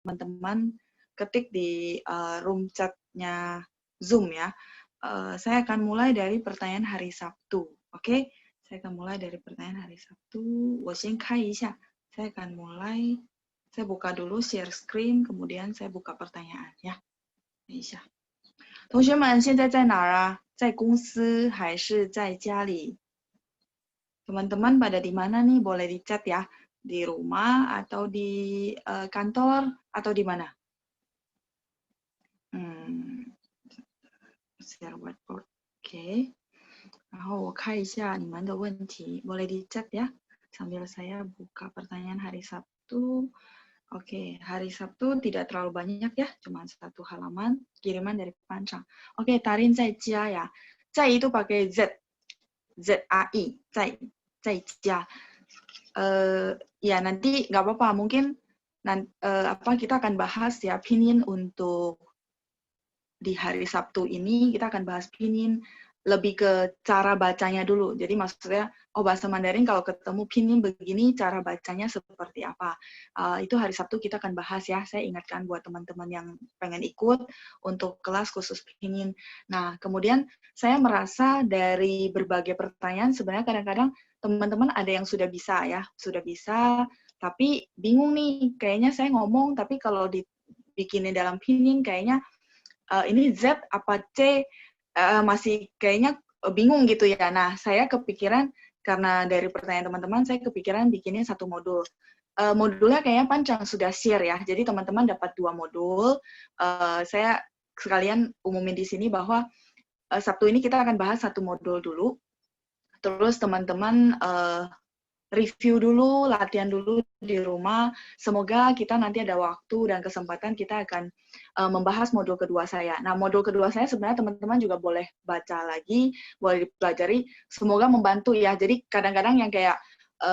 teman-teman ketik di room chat-nya Zoom ya. Saya akan mulai dari pertanyaan hari Sabtu. Oke? Saya akan mulai dari pertanyaan hari Sabtu. 我先开一下. Saya akan mulai. Saya buka dulu share screen, kemudian saya buka pertanyaan ya. 等一下。同学们现在在哪儿啊？在公司还是在家里？ Teman-teman pada di mana nih? Boleh di chat ya. Di rumah atau di kantor atau di mana? Share whiteboard. Oke. 然后我看一下你们的问题. Boleh di chat ya. Sambil saya buka pertanyaan hari Sabtu. Oke, hari Sabtu tidak terlalu banyak ya, cuma satu halaman, kiriman dari Pancang. Oke, Tarin 在家ya. 在 itu pakai Z, Z-A-I, 在家. Ya nanti nggak apa-apa, mungkin kita akan bahas ya pinyin untuk di hari Sabtu ini, kita akan bahas pinyin lebih ke cara bacanya dulu. Jadi maksudnya, bahasa Mandarin kalau ketemu pinyin begini, cara bacanya seperti apa. Itu hari Sabtu kita akan bahas ya. Saya ingatkan buat teman-teman yang pengen ikut untuk kelas khusus pinyin. Nah, kemudian saya merasa dari berbagai pertanyaan, sebenarnya kadang-kadang teman-teman ada yang sudah bisa ya, sudah bisa, tapi bingung nih, kayaknya saya ngomong, tapi kalau dibikinin dalam pinyin, kayaknya ini Z apa C, masih kayaknya bingung gitu ya. Nah, saya kepikiran, karena dari pertanyaan teman-teman, saya kepikiran bikinnya satu modul. Modulnya kayaknya Pancang sudah share ya, jadi teman-teman dapat 2 modul. Saya sekalian umumin di sini bahwa Sabtu ini kita akan bahas satu modul dulu, terus teman-teman review dulu, latihan dulu di rumah. Semoga kita nanti ada waktu dan kesempatan kita akan membahas modul kedua saya. Nah, modul kedua saya sebenarnya teman-teman juga boleh baca lagi, boleh dipelajari. Semoga membantu ya. Jadi kadang-kadang yang kayak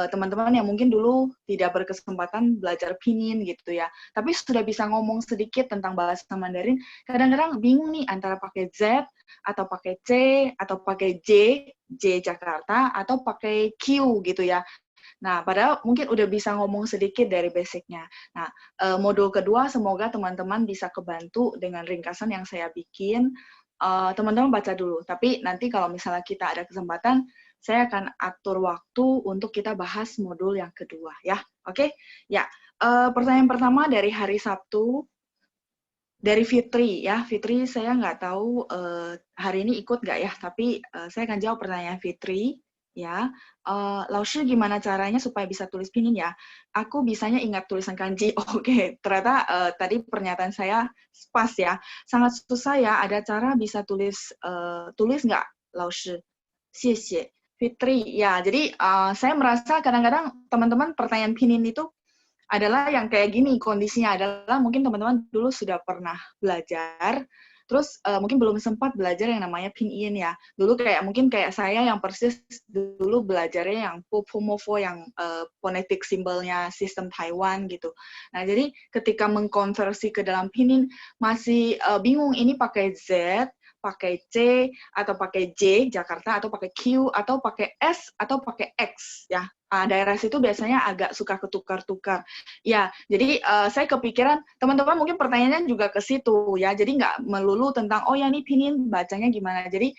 teman-teman yang mungkin dulu tidak berkesempatan belajar pinyin gitu ya, tapi sudah bisa ngomong sedikit tentang bahasa Mandarin, kadang-kadang bingung nih antara pakai Z, atau pakai C, atau pakai J Jakarta, atau pakai Q gitu ya. Nah, padahal mungkin udah bisa ngomong sedikit dari basicnya. Nah, modul kedua semoga teman-teman bisa kebantu dengan ringkasan yang saya bikin. Teman-teman baca dulu, tapi nanti kalau misalnya kita ada kesempatan, saya akan atur waktu untuk kita bahas modul yang kedua, ya. Oke? Ya, pertanyaan pertama dari hari Sabtu, dari Fitri, ya. Fitri, saya nggak tahu hari ini ikut nggak ya, tapi saya akan jawab pertanyaan Fitri. Ya, Laoshi gimana caranya supaya bisa tulis pinyin ya? Aku bisanya ingat tulisan kanji. Oke, ternyata tadi pernyataan saya pas ya. Sangat susah ya. Ada cara bisa tulis nggak, Laoshi? Xie. Fitri, ya. Jadi saya merasa kadang-kadang teman-teman pertanyaan pinyin itu adalah yang kayak gini, kondisinya adalah mungkin teman-teman dulu sudah pernah belajar, terus mungkin belum sempat belajar yang namanya pinyin ya. Dulu mungkin kayak saya yang persis dulu belajarnya yang Pupumofo, yang phonetic simbolnya sistem Taiwan gitu. Nah, jadi ketika mengkonversi ke dalam pinyin masih bingung ini pakai Z, pakai C, atau pakai J, Jakarta, atau pakai Q, atau pakai S, atau pakai X ya. Daerah situ biasanya agak suka ketukar-tukar. Ya, jadi saya kepikiran, teman-teman mungkin pertanyaannya juga ke situ ya, jadi nggak melulu tentang, oh ya ini pinyin bacanya gimana. Jadi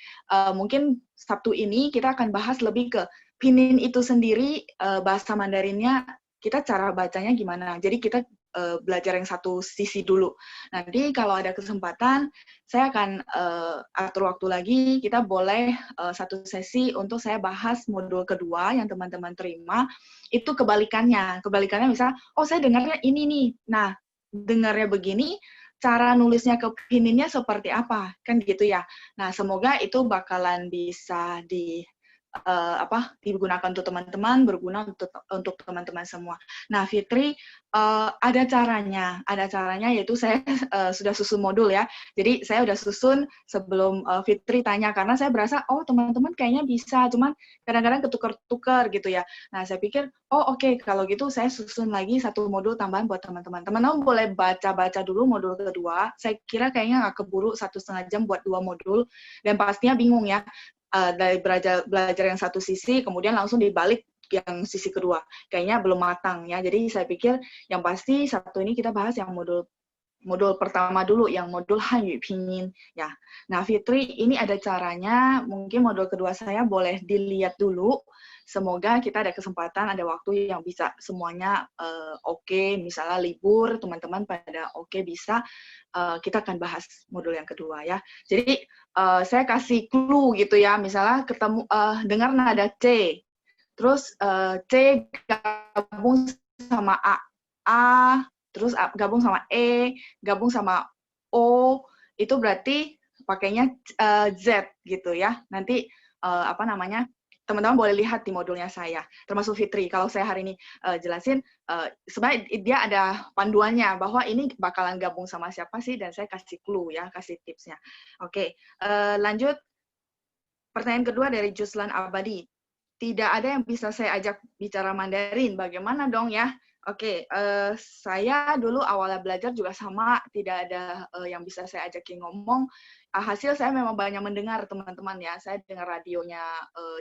mungkin Sabtu ini kita akan bahas lebih ke pinyin itu sendiri, bahasa Mandarinnya, kita cara bacanya gimana. Jadi kita belajar yang satu sisi dulu. Nanti kalau ada kesempatan, saya akan atur waktu lagi, kita boleh satu sesi untuk saya bahas modul kedua yang teman-teman terima, itu kebalikannya. Kebalikannya misalnya, saya dengarnya ini nih. Nah, dengarnya begini, cara nulisnya ke pininnya seperti apa? Kan gitu ya. Nah, semoga itu bakalan bisa digunakan untuk teman-teman, berguna untuk teman-teman semua. Nah, Fitri, ada caranya yaitu saya sudah susun modul ya. Jadi saya udah susun sebelum Fitri tanya, karena saya berasa, teman-teman kayaknya bisa, cuman kadang-kadang ketukar-tukar gitu ya. Nah, saya pikir, oke, kalau gitu saya susun lagi satu modul tambahan buat teman-teman. Teman-teman boleh baca-baca dulu modul kedua. Saya kira kayaknya nggak keburu 1,5 jam buat 2 modul, dan pastinya bingung ya. Dari belajar yang satu sisi, kemudian langsung dibalik yang sisi kedua. Kayaknya belum matang ya. Jadi saya pikir yang pasti Sabtu ini kita bahas yang modul pertama dulu, yang modul Hanyu Pinyin ya. Nah, Fitri, ini ada caranya, mungkin modul kedua saya boleh dilihat dulu. Semoga kita ada kesempatan, ada waktu yang bisa semuanya oke, misalnya libur, teman-teman pada oke bisa, kita akan bahas modul yang kedua ya. Jadi saya kasih clue gitu ya, misalnya ketemu dengar nada C, terus C gabung sama A, terus gabung sama E, gabung sama O, itu berarti pakainya Z gitu ya. Nanti apa namanya, teman-teman boleh lihat di modulnya saya, termasuk Fitri. Kalau saya hari ini jelasin, sebenarnya dia ada panduannya bahwa ini bakalan gabung sama siapa sih, dan saya kasih clue ya, kasih tipsnya. Oke, lanjut. Pertanyaan kedua dari Juslan Abadi. Tidak ada yang bisa saya ajak bicara Mandarin. Bagaimana dong ya? Oke, saya dulu awalnya belajar juga sama, tidak ada yang bisa saya ajakin ngomong. Hasil saya memang banyak mendengar teman-teman ya. Saya dengar radionya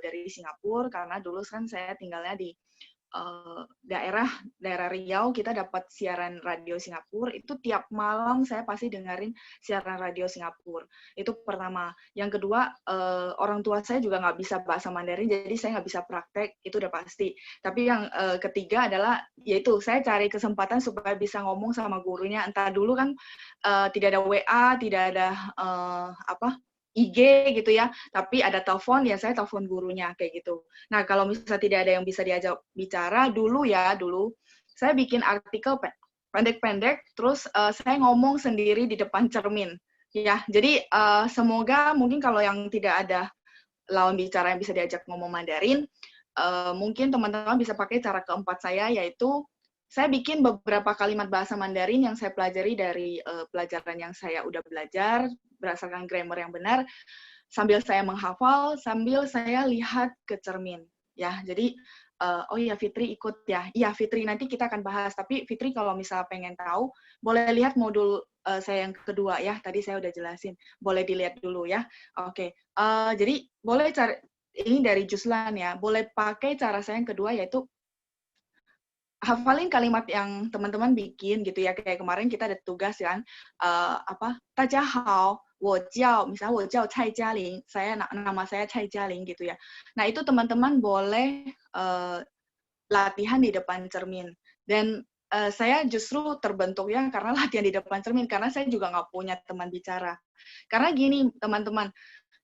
dari Singapura, karena dulu kan saya tinggalnya di daerah Riau, kita dapat siaran radio Singapura, itu tiap malam saya pasti dengerin siaran radio Singapura. Itu pertama. Yang kedua, orang tua saya juga nggak bisa bahasa Mandarin, jadi saya nggak bisa praktek, itu udah pasti. Tapi yang ketiga adalah, yaitu saya cari kesempatan supaya bisa ngomong sama gurunya. Entah dulu kan tidak ada WA, tidak ada IG gitu ya, tapi ada telepon, ya saya telepon gurunya kayak gitu. Nah, kalau misalnya tidak ada yang bisa diajak bicara, dulu saya bikin artikel pendek-pendek, terus saya ngomong sendiri di depan cermin. Ya, jadi semoga mungkin kalau yang tidak ada lawan bicara yang bisa diajak ngomong Mandarin, mungkin teman-teman bisa pakai cara keempat saya, yaitu saya bikin beberapa kalimat bahasa Mandarin yang saya pelajari dari pelajaran yang saya udah belajar, berdasarkan grammar yang benar, sambil saya menghafal, sambil saya lihat ke cermin. Ya, jadi oh iya Fitri ikut ya. Iya Fitri, nanti kita akan bahas. Tapi Fitri kalau misalnya pengen tahu, boleh lihat modul saya yang kedua ya. Tadi saya udah jelasin. Boleh dilihat dulu ya. Oke. Jadi boleh cari, ini dari Juslan ya. Boleh pakai cara saya yang kedua, yaitu hafalin kalimat yang teman-teman bikin gitu ya. Kayak kemarin kita ada tugas kan, Daja hao, misalnya 我叫蔡嘉玲, nama saya Cai Jialing gitu ya. Nah, itu teman-teman boleh latihan di depan cermin. Dan saya justru terbentuk ya karena latihan di depan cermin, karena saya juga nggak punya teman bicara. Karena gini, teman-teman,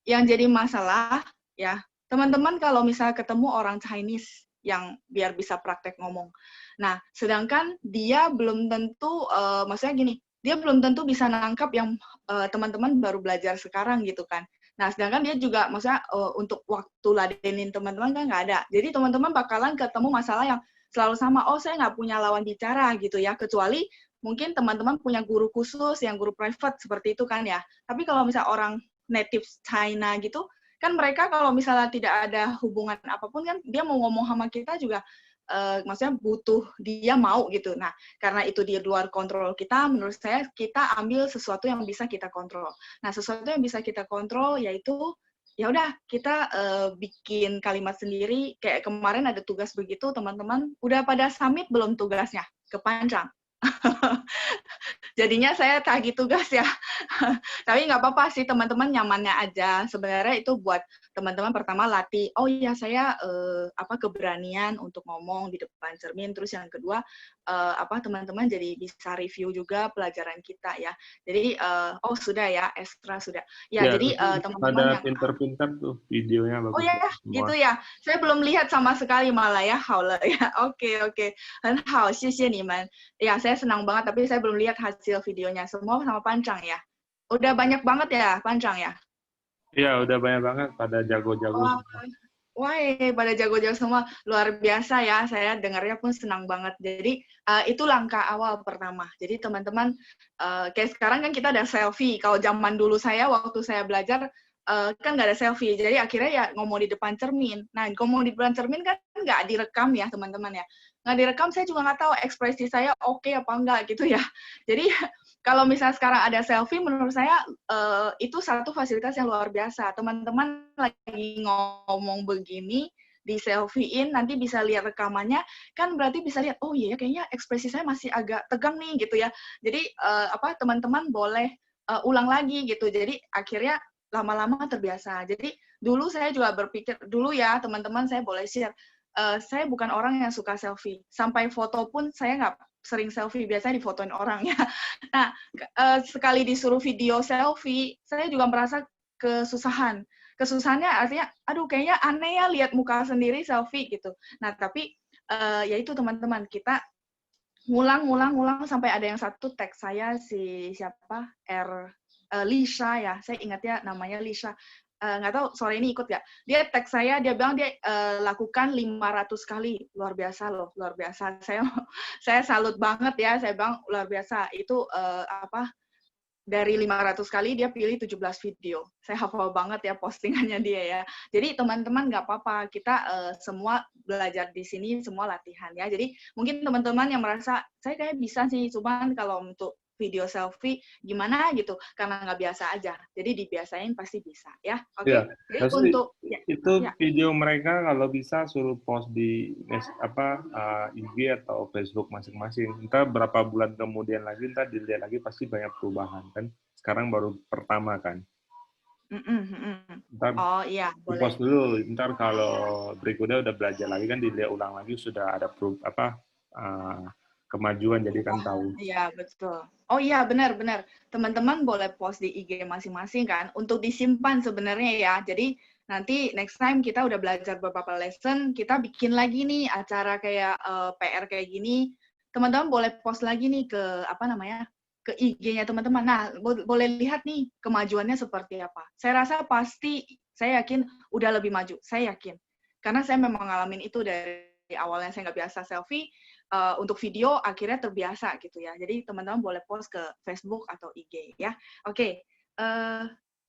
yang jadi masalah ya, teman-teman kalau misalnya ketemu orang Chinese yang biar bisa praktek ngomong. Nah, sedangkan dia belum tentu, maksudnya gini, dia belum tentu bisa nangkap yang teman-teman baru belajar sekarang gitu kan. Nah, sedangkan dia juga, maksudnya untuk waktu ladenin teman-teman kan nggak ada. Jadi teman-teman bakalan ketemu masalah yang selalu sama, oh saya nggak punya lawan bicara gitu ya, kecuali mungkin teman-teman punya guru khusus, yang guru private seperti itu kan ya. Tapi kalau misalnya orang native China gitu, kan mereka kalau misalnya tidak ada hubungan apapun kan, dia mau ngomong sama kita juga, maksudnya butuh dia mau gitu. Nah, karena itu di luar kontrol kita, menurut saya kita ambil sesuatu yang bisa kita kontrol. Nah, sesuatu yang bisa kita kontrol yaitu ya udah kita bikin kalimat sendiri. Kayak kemarin ada tugas begitu, teman-teman udah pada submit belum tugasnya? Kepanjang. Jadinya saya tagih tugas ya. Tapi nggak apa-apa sih, teman-teman nyamannya aja. Sebenarnya itu buat teman-teman pertama latih, oh iya saya keberanian untuk ngomong di depan cermin. Terus yang kedua, teman-teman jadi bisa review juga pelajaran kita ya. Jadi oh sudah ya, extra sudah. Ya, jadi teman-teman ada pinter-pinter tuh videonya bagus. Oh ya, gitu ya. Saya belum lihat sama sekali malah ya. Halo ya. Oke. 很好，谢谢你们. Ya, saya senang banget, tapi saya belum lihat hasil videonya. Semua sama Pancang ya. Udah banyak banget ya, Pancang ya? Iya, udah banyak banget, pada jago-jago. Wah, pada jago-jago semua. Luar biasa ya, saya dengarnya pun senang banget. Jadi, itu langkah awal pertama. Jadi, teman-teman, kayak sekarang kan kita ada selfie. Kalau zaman dulu saya, waktu saya belajar, kan nggak ada selfie. Jadi, akhirnya ya ngomong di depan cermin. Nah, ngomong di depan cermin kan nggak direkam ya, teman-teman ya. Nggak direkam, saya juga nggak tahu ekspresi saya oke apa enggak gitu ya. Jadi, kalau misalnya sekarang ada selfie, menurut saya itu satu fasilitas yang luar biasa. Teman-teman lagi ngomong begini, di selfie-in, nanti bisa lihat rekamannya, kan berarti bisa lihat, oh iya kayaknya ekspresi saya masih agak tegang nih gitu ya. Jadi teman-teman boleh ulang lagi gitu. Jadi akhirnya lama-lama terbiasa. Jadi dulu saya juga berpikir, dulu ya teman-teman saya boleh share, saya bukan orang yang suka selfie. Sampai foto pun saya nggak sering selfie, biasanya difotoin orang ya. Nah, sekali disuruh video selfie, saya juga merasa kesusahan. Kesusahannya artinya, aduh kayaknya aneh ya lihat muka sendiri selfie gitu. Nah, tapi ya itu teman-teman, kita ngulang sampai ada yang satu tag saya si siapa Lisa ya, saya ingatnya namanya Lisa. Nggak tahu sore ini ikut nggak? Dia tag saya, dia bilang dia lakukan 500 kali, luar biasa loh, luar biasa. Saya salut banget ya, saya bilang luar biasa. Itu dari 500 kali dia pilih 17 video. Saya hafal banget ya postingannya dia ya. Jadi teman-teman nggak apa-apa, kita semua belajar di sini, semua latihan ya. Jadi mungkin teman-teman yang merasa, saya kayak bisa sih, cuman kalau untuk video selfie gimana gitu, karena nggak biasa aja. Jadi dibiasain pasti bisa ya. Oke, Ya, jadi terus untuk itu video mereka kalau bisa suruh post di IG atau Facebook masing-masing. Ntar berapa bulan kemudian lagi, ntar dilihat lagi pasti banyak perubahan kan. Sekarang baru pertama kan. Ntar oh iya, boleh. post dulu. Ntar kalau berikutnya udah belajar lagi kan dilihat ulang lagi sudah ada kemajuan jadi kan tahu. Iya, betul. Oh iya, benar-benar. Teman-teman boleh post di IG masing-masing kan, untuk disimpan sebenarnya ya. Jadi nanti next time kita udah belajar beberapa lesson, kita bikin lagi nih acara kayak PR kayak gini. Teman-teman boleh post lagi nih ke IG-nya teman-teman. Nah, boleh lihat nih kemajuannya seperti apa. Saya rasa pasti, saya yakin udah lebih maju. Saya yakin. Karena saya memang ngalamin itu dari awalnya saya nggak biasa selfie, untuk video akhirnya terbiasa gitu ya. Jadi teman-teman boleh post ke Facebook atau IG ya. Oke,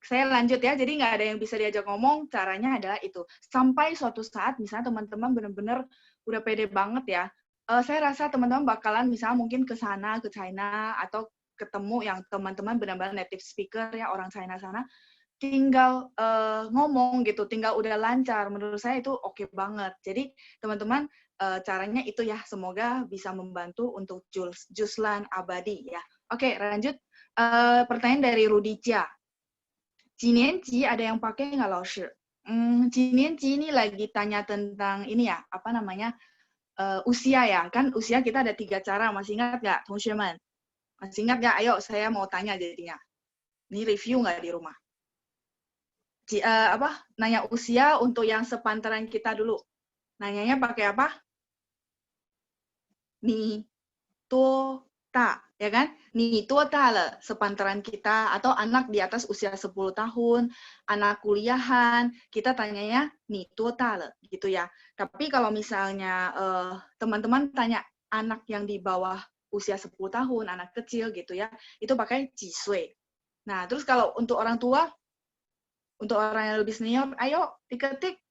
saya lanjut ya. Jadi nggak ada yang bisa diajak ngomong. Caranya adalah itu. Sampai suatu saat misalnya teman-teman benar-benar udah pede banget ya. Saya rasa teman-teman bakalan misalnya mungkin ke sana, ke China, atau ketemu yang teman-teman benar-benar native speaker ya, orang China sana, tinggal ngomong gitu, tinggal udah lancar. Menurut saya itu oke banget. Jadi teman-teman caranya itu ya, semoga bisa membantu untuk Juslan Abadi ya. Oke, lanjut. Pertanyaan dari Rudicia. Jinienji ada yang pakai nggak, Laoshi? Jinienji ini lagi tanya tentang ini ya, apa namanya, usia ya. Kan usia kita ada 3 cara, masih ingat nggak, teman-teman? Masih ingat nggak? Ayo, saya mau tanya jadinya. Ini review nggak di rumah? Nanya usia untuk yang sepantaran kita dulu. Nanyanya pakai apa? Ni tuo ta, ya kan? Ni tuo ta le, sepantaran kita, atau anak di atas usia 10 tahun, anak kuliahan, kita tanyanya ni tuo ta le, gitu ya. Tapi kalau misalnya teman-teman tanya anak yang di bawah usia 10 tahun, anak kecil gitu ya, itu pakai jisui. Nah, terus kalau untuk orang tua, untuk orang yang lebih senior, ayo diketik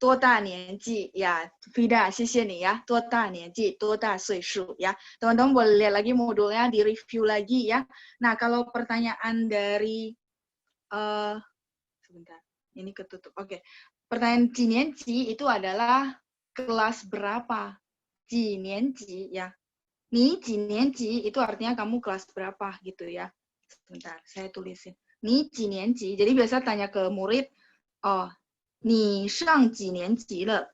多大年纪 ya, Vida, 谢谢你ya, 多大年纪, 多大岁数ya. Teman-teman boleh lihat lagi modulnya, di review lagi ya. Nah, kalau pertanyaan dari sebentar, ini ketutup. Oke. Pertanyaan jinienji itu adalah kelas berapa? Jinienji ya. Ni jinienji itu artinya kamu kelas berapa gitu ya. Sebentar, saya tulisin. Ni jinienji. Jadi biasa tanya ke murid, oh, 你上几年级了？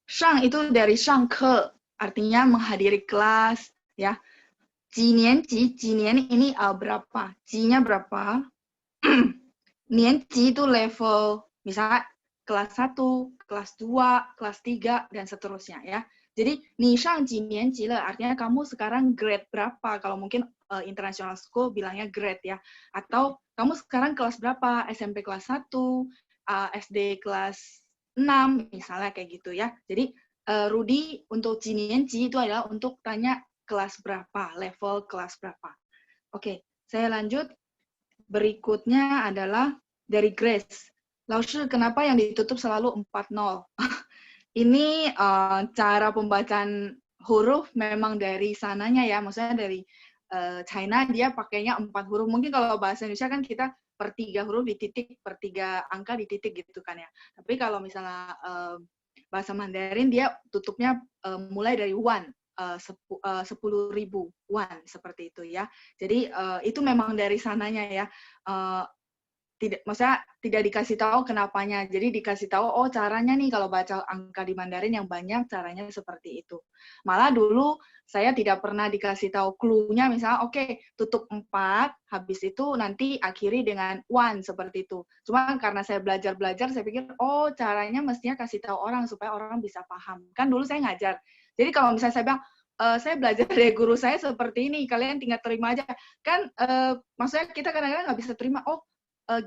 Shang itu dari 上课, artinya menghadiri kelas, ya. 几年级, 几年 ini berapa? 几-nya berapa? 年级 itu level, misalnya kelas 1, kelas 2, kelas 3, dan seterusnya, ya. Jadi, 你上几年级了 artinya kamu sekarang grade berapa? Kalau mungkin international school bilangnya grade ya. Atau kamu sekarang kelas berapa? SMP kelas 1, SD kelas 6, misalnya kayak gitu ya. Jadi Rudy untuk jinienji itu adalah untuk tanya kelas berapa, level kelas berapa. Oke, saya lanjut. Berikutnya adalah dari Grace. Laoshi, kenapa yang ditutup selalu 4-0? Ini cara pembacaan huruf memang dari sananya ya, maksudnya dari China dia pakainya 4 huruf. Mungkin kalau bahasa Indonesia kan kita per 3 huruf di titik, per 3 angka di titik gitu kan ya. Tapi kalau misalnya bahasa Mandarin dia tutupnya mulai dari wan, 10.000 wan seperti itu ya. Jadi itu memang dari sananya ya. Maksudnya tidak dikasih tahu kenapanya. Jadi dikasih tahu, oh caranya nih kalau baca angka di Mandarin yang banyak, caranya seperti itu. Malah dulu saya tidak pernah dikasih tahu clue-nya, misalnya, oke, tutup 4, habis itu nanti akhiri dengan 1, seperti itu. Cuma karena saya belajar-belajar, saya pikir, oh caranya mestinya kasih tahu orang, supaya orang bisa paham. Kan dulu saya ngajar. Jadi kalau misalnya saya bilang, saya belajar dari guru saya seperti ini, kalian tinggal terima aja. Kan maksudnya kita kadang-kadang nggak bisa terima, oh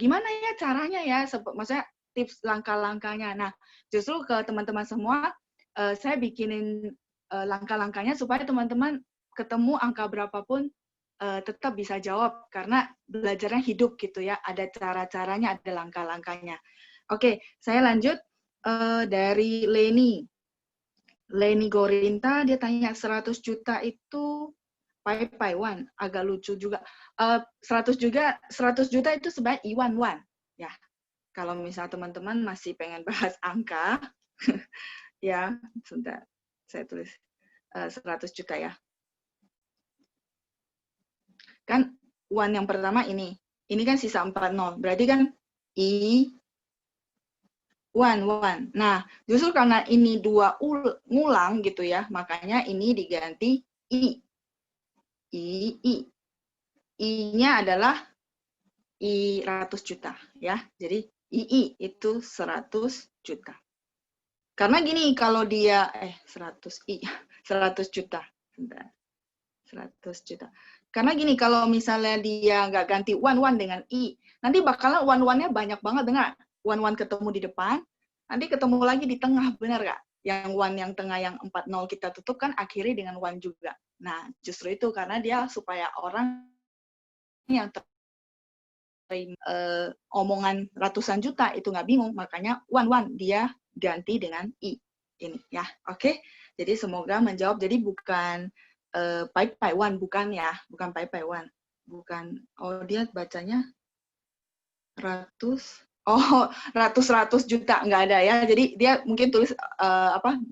gimana ya caranya ya, maksudnya tips langkah-langkahnya. Nah, justru ke teman-teman semua, saya bikinin langkah-langkahnya supaya teman-teman ketemu angka berapapun tetap bisa jawab, karena belajarnya hidup gitu ya, ada cara-caranya, ada langkah-langkahnya. Oke, saya lanjut dari Leni. Leni Gorinta, dia tanya 100 juta itu Pai Wan, agak lucu juga. 100 juta itu sebenarnya Iwan Wan. Ya, kalau misal teman-teman masih pengen bahas angka, ya, sebentar, saya tulis 100 juta ya. Kan Wan yang pertama ini kan sisa 40, berarti kan I Wan. Nah, justru karena ini 2 ngulang gitu ya, makanya ini diganti I. I-nya adalah I 100 juta ya. Jadi II itu 100 juta. Karena gini, kalau dia 100 juta. Bentar. 100 juta. Karena gini, kalau misalnya dia nggak ganti one dengan I, nanti bakalan one-nya banyak banget, dengar. One ketemu di depan, nanti ketemu lagi di tengah, benar nggak? Yang one yang tengah yang 40 kita tutup kan akhiri dengan one juga. Nah, justru itu karena dia supaya orang yang omongan ratusan juta itu nggak bingung, makanya one dia ganti dengan I ini ya. Oke, jadi semoga menjawab. Jadi bukan Pai Wan, bukan ya, bukan Pai Wan, bukan. Oh, dia bacanya ratus juta, nggak ada ya. Jadi dia mungkin tulis 20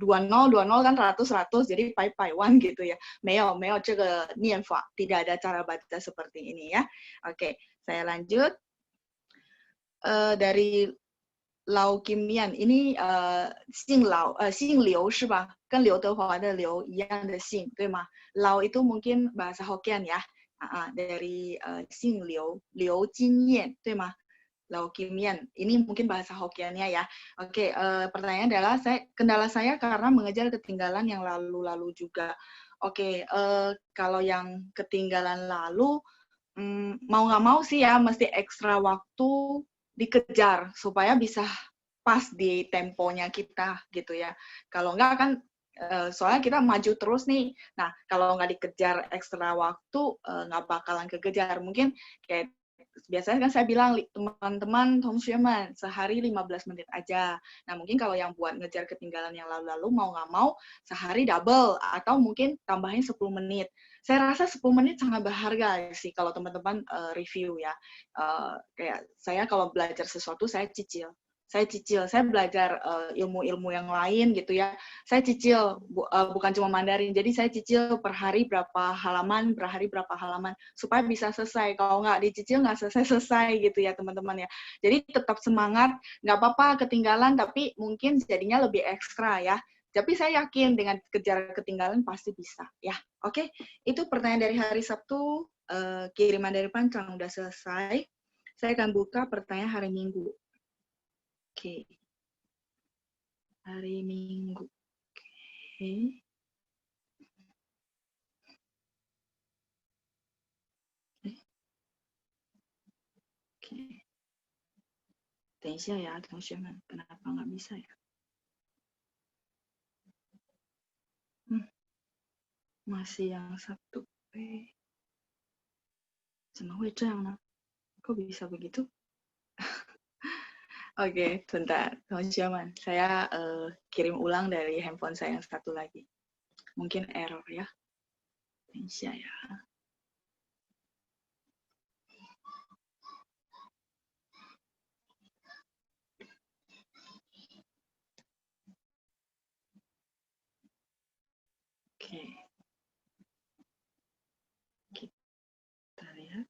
kan ratus, jadi Pai Wan gitu ya. Meo这个念法, tidak ada cara baca seperti ini ya. Oke, saya lanjut. Dari Lau Kimian, ini Xing Liu 是吧？跟刘德华的刘一样的姓，对吗？ Lau itu mungkin bahasa Hokkien ya. Dari Xing Liu Jinyan, 对吗？ Lau Kimian, ini mungkin bahasa Hokkiennya ya. Oke, pertanyaan adalah kendala saya karena mengejar ketinggalan yang lalu-lalu juga. Oke, kalau yang ketinggalan lalu, mau nggak mau sih ya, mesti ekstra waktu dikejar supaya bisa pas di temponya kita gitu ya. Kalau nggak kan soalnya kita maju terus nih. Nah, kalau nggak dikejar ekstra waktu nggak bakalan kekejar. Mungkin kayak biasanya kan saya bilang teman-teman Tongxueman sehari 15 menit aja. Nah, mungkin kalau yang buat ngejar ketinggalan yang lalu-lalu mau nggak mau sehari double atau mungkin tambahin 10 menit. Saya rasa 10 menit sangat berharga sih kalau teman-teman review ya. Kayak saya kalau belajar sesuatu saya cicil, saya belajar ilmu-ilmu yang lain gitu ya. Saya cicil, bukan cuma Mandarin. Jadi saya cicil per hari berapa halaman, supaya bisa selesai. Kalau nggak dicicil, nggak selesai gitu ya teman-teman ya. Jadi tetap semangat, nggak apa-apa ketinggalan, tapi mungkin jadinya lebih ekstra ya. Tapi saya yakin dengan kejar ketinggalan pasti bisa ya. Oke, itu pertanyaan dari hari Sabtu. Kiriman dari Pancang udah selesai. Saya akan buka pertanyaan hari Minggu. Oke. Hari Minggu. Oke. Oke. 等一下呀，同学们，kenapa nggak bisa ya? Masih yang Sabtu. 怎么会这样呢? Kok bisa begitu? Oke, bentar, teman-teman. Saya kirim ulang dari handphone saya yang satu lagi. Mungkin error ya. Indonesia ya. Oke. Kita lihat.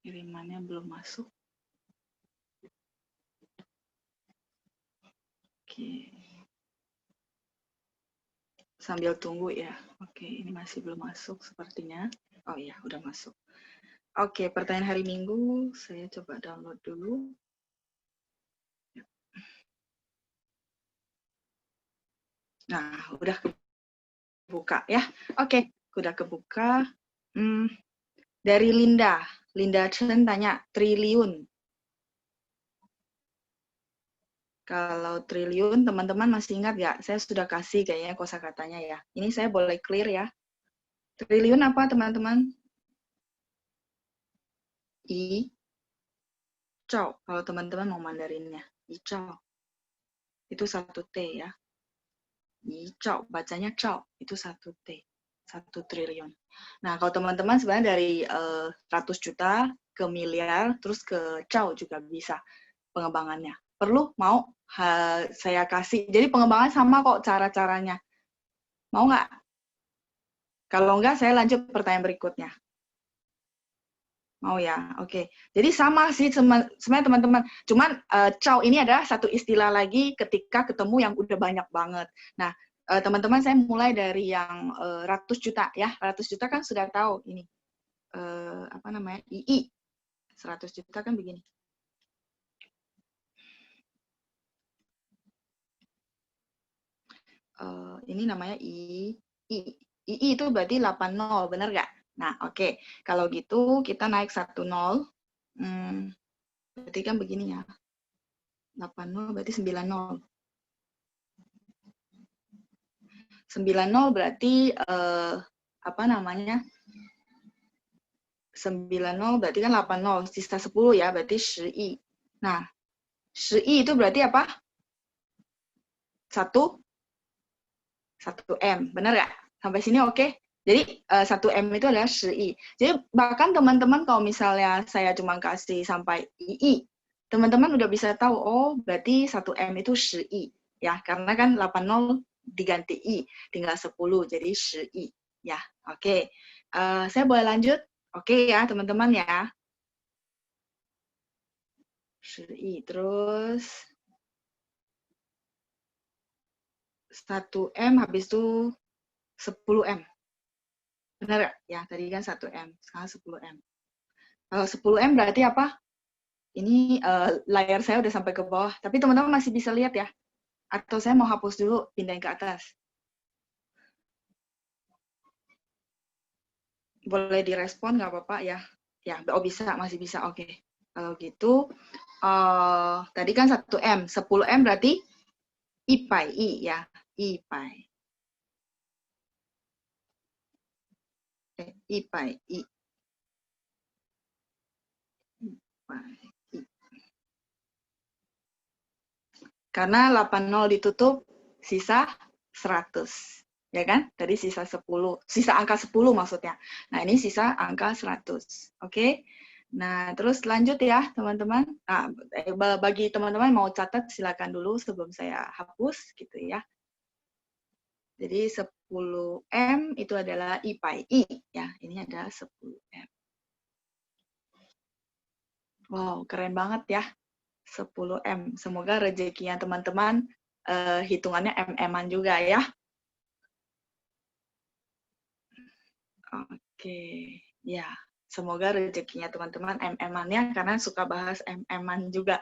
Kirimannya belum masuk. Oke. Sambil tunggu ya. Oke, ini masih belum masuk sepertinya. Oh iya, udah masuk. Oke, pertanyaan hari Minggu. Saya coba download dulu. Nah, udah kebuka ya. Oke, udah kebuka. Dari Linda. Linda Chen tanya, triliun. Kalau triliun, teman-teman masih ingat nggak? Saya sudah kasih kayaknya kosakatanya ya. Ini saya boleh clear ya. Triliun apa, teman-teman? I, Chow. Kalau teman-teman mau Mandarinnya. I, Chow. Itu 1 T ya. I, Chow. Bacanya Chow. Itu 1 T. 1 triliun. Nah, kalau teman-teman sebenarnya dari 100 juta ke miliar, terus ke Chow juga bisa pengembangannya. Perlu? Mau? Saya kasih. Jadi pengembangan sama kok cara-caranya. Mau nggak? Kalau nggak, saya lanjut pertanyaan berikutnya. Mau ya? Oke. Jadi sama sih sebenarnya teman-teman. Cuman chow ini adalah satu istilah lagi ketika ketemu yang udah banyak banget. Nah, teman-teman saya mulai dari yang 100 juta ya. 100 juta kan sudah tahu ini. Apa namanya? II. 100 juta kan begini. Ini namanya II. II itu berarti 80, benar nggak? Nah, oke. Kalau gitu, kita naik 10. Berarti kan begini ya. 80 berarti 90. 90 berarti, apa namanya? 90 berarti kan 80, sisa 10 ya, berarti 10. Nah, 10 itu berarti apa? 1 M, benar nggak? Sampai sini oke? Jadi 1 M itu adalah 10. Jadi bahkan teman-teman kalau misalnya saya cuma kasih sampai II, teman-teman udah bisa tahu, oh berarti 1 M itu 10. Ya, karena kan 80 diganti I, tinggal 10, jadi 10. Ya, oke. Saya boleh lanjut? Oke ya, teman-teman ya. 10, terus 1 M habis itu 10 M. Benar nggak? Ya, tadi kan 1 M, sekarang 10 M. Kalau 10 M berarti apa? Ini layar saya udah sampai ke bawah, tapi teman-teman masih bisa lihat ya? Atau saya mau hapus dulu, pindahin ke atas? Boleh direspon, nggak apa-apa ya? Ya, oh bisa, masih bisa, oke. Kalau gitu, tadi kan 1 M, 10 M berarti I pai, I ya, I pai. I pai, I. Karena 80 ditutup, sisa 100. Ya kan? Tadi sisa 10. Sisa angka 10 maksudnya. Nah, ini sisa angka 100. Oke? Nah, terus lanjut ya, teman-teman. Nah, bagi teman-teman mau catat, silakan dulu sebelum saya hapus, gitu ya. Jadi 10 M itu adalah I pai I. Ya, ini adalah 10 M. Wow, keren banget ya. 10 M. Semoga rezekinya teman-teman hitungannya M-an juga ya. Oke, ya. Semoga rezekinya teman-teman M-an-nya karena suka bahas M-an juga.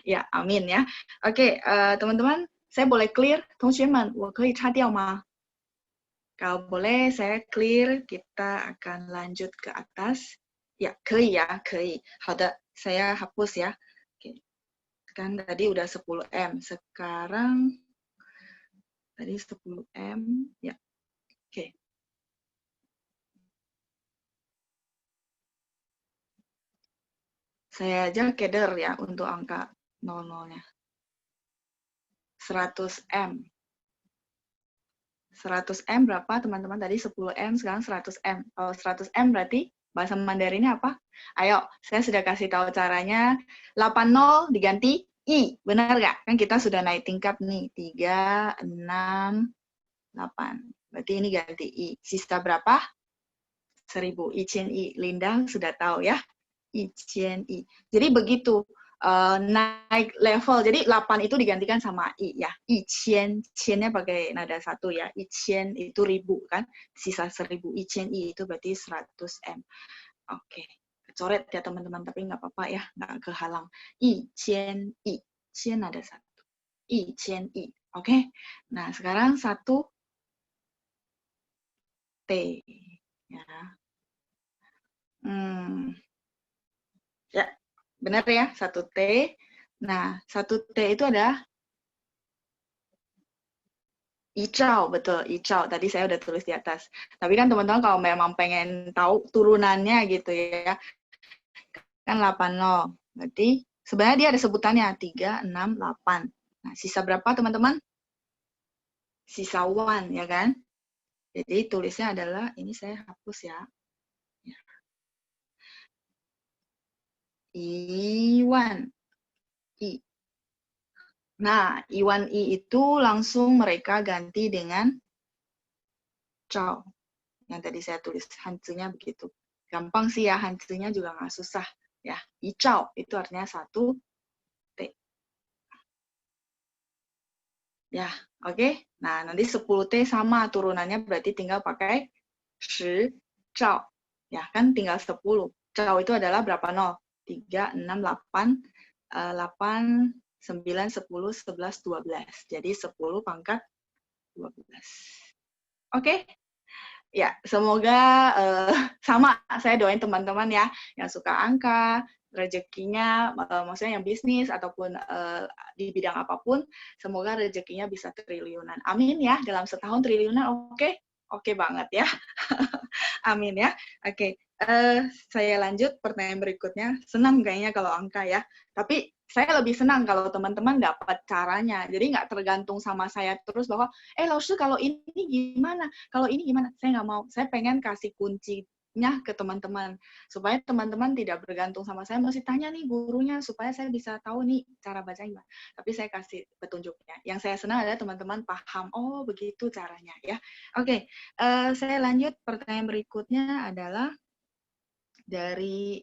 Ya, amin ya. Oke, teman-teman, saya boleh clear? 同学们，我可以擦掉吗? Kalau boleh, saya clear. Kita akan lanjut ke atas. Ya, 可以ya, 可以. 好的, saya hapus ya. Oke. Kan tadi udah 10 M. Sekarang tadi 10 M. Ya. Oke. Saya aja keder ya untuk angka 00-nya. 100 M. 100 M berapa teman-teman? Tadi 10 M, sekarang 100 M. Kalau 100 M berarti bahasa Mandarinnya apa? Ayo, saya sudah kasih tahu caranya. 80 diganti I, benar nggak? Kan kita sudah naik tingkat nih, 3, 6, 8. Berarti ini ganti I. Sisa berapa? 1000. Ichen I. Linda sudah tahu ya. Ichen I. Jadi begitu. Naik level. Jadi 8 itu digantikan sama I ya. Ichen. Chen-nya pakai nada 1 ya. Ichen itu 1000 kan. Sisa 1000. Ichen I itu berarti 100 M. Oke. Kecoret ya teman-teman. Tapi nggak apa-apa ya. Nggak kehalang. Ichen I. Chen ada 1. Ichen I. Oke. Nah sekarang 1 T. Ya. Ya, benar ya, 1 T. Nah, 1 T itu ada Icao, betul, Icao. Tadi saya udah tulis di atas. Tapi kan teman-teman kalau memang pengen tahu turunannya gitu ya, kan 80. Berarti sebenarnya dia ada sebutannya, 3, 6, 8. Nah, sisa berapa teman-teman? Sisa 1, ya kan? Jadi tulisnya adalah, ini saya hapus ya. Iwan. I. Nah, Iwan I itu langsung mereka ganti dengan Cao. Yang tadi saya tulis hancunya begitu. Gampang sih ya, hancunya juga nggak susah. Ya, Icao itu artinya 1 T. Ya, oke. Nah, nanti 10 T sama turunannya berarti tinggal pakai 10 Cao. Ya, kan tinggal 10. Cao itu adalah berapa nol? 3, 6, 8, 8, 9, 10, 11, 12. Jadi 10 pangkat 12. Oke? Ya, semoga sama saya doain teman-teman ya yang suka angka, rezekinya, maksudnya yang bisnis ataupun di bidang apapun, semoga rezekinya bisa triliunan. Amin ya, dalam setahun triliunan, oke? Oke banget ya. Amin ya. Oke, saya lanjut pertanyaan berikutnya. Senang kayaknya kalau angka ya. Tapi saya lebih senang kalau teman-teman dapat caranya. Jadi nggak tergantung sama saya terus bahwa, Laoshi kalau ini gimana? Kalau ini gimana? Saya nggak mau. Saya pengen kasih kuncinya ke teman-teman. Supaya teman-teman tidak bergantung sama saya. Mesti tanya nih gurunya supaya saya bisa tahu nih cara bacanya gimana. Tapi saya kasih petunjuknya. Yang saya senang adalah teman-teman paham. Oh, begitu caranya ya. Oke, saya lanjut. Pertanyaan berikutnya adalah dari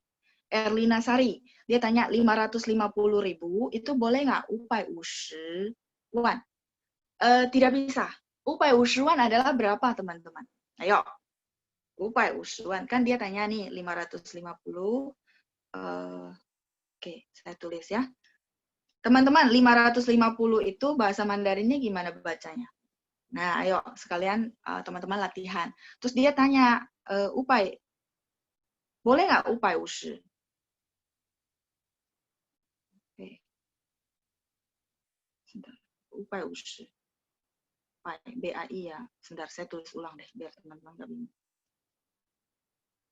Erlina Sari. Dia tanya 550.000 itu boleh nggak upai 50 wan? Tidak bisa. Upai 50 wan adalah berapa teman-teman? Ayo. Upai 50 wan. Kan dia tanya nih 550. Oke, saya tulis ya. Teman-teman, 550 itu bahasa Mandarinnya gimana bacanya? Nah, ayo sekalian teman-teman latihan. Terus dia tanya, upai, boleh nggak upai 50? Oke. Sebentar. Upai 50. BAI ya. Sebentar, saya tulis ulang deh, biar teman-teman nggak bingung.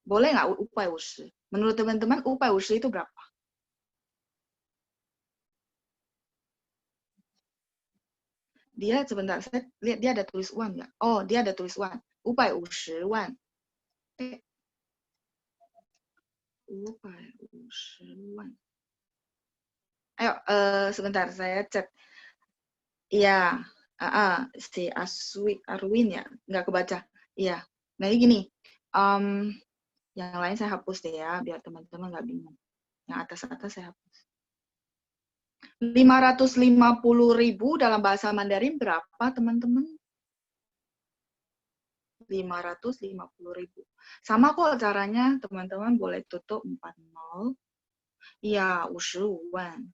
Boleh nggak upai 50? Menurut teman-teman, upai 50 itu berapa? Dia sebentar, saya lihat dia ada tulis wan nggak? Oh, dia ada tulis wan. Upai 50 wan. Upai 50 wan. Ayo, sebentar, saya cek. Iya, si Arwin ya, nggak kebaca. Iya, nah ini gini, yang lain saya hapus deh ya, biar teman-teman nggak bingung. Yang atas-atas saya hapus. 550.000 dalam bahasa Mandarin berapa, teman-teman? 550.000. Sama kok caranya, teman-teman boleh tutup 40. Iya, 55 wan.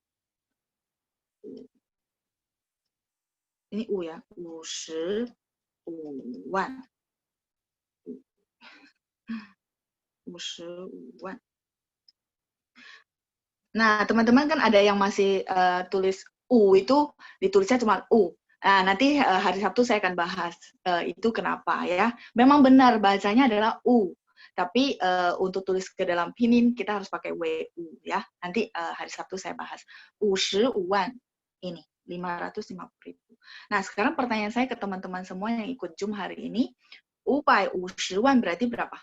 Ini U ya, 55 wan. 55 wan. Nah, teman-teman kan ada yang masih tulis U, itu ditulisnya cuma U. Nah, nanti hari Sabtu saya akan bahas itu kenapa ya. Memang benar bahasanya adalah U. Tapi untuk tulis ke dalam pinin kita harus pakai WU ya. Nanti hari Sabtu saya bahas. 55 wan ini, 550.000. Nah, sekarang pertanyaan saya ke teman-teman semua yang ikut Zoom hari ini, 550 wan berarti berapa?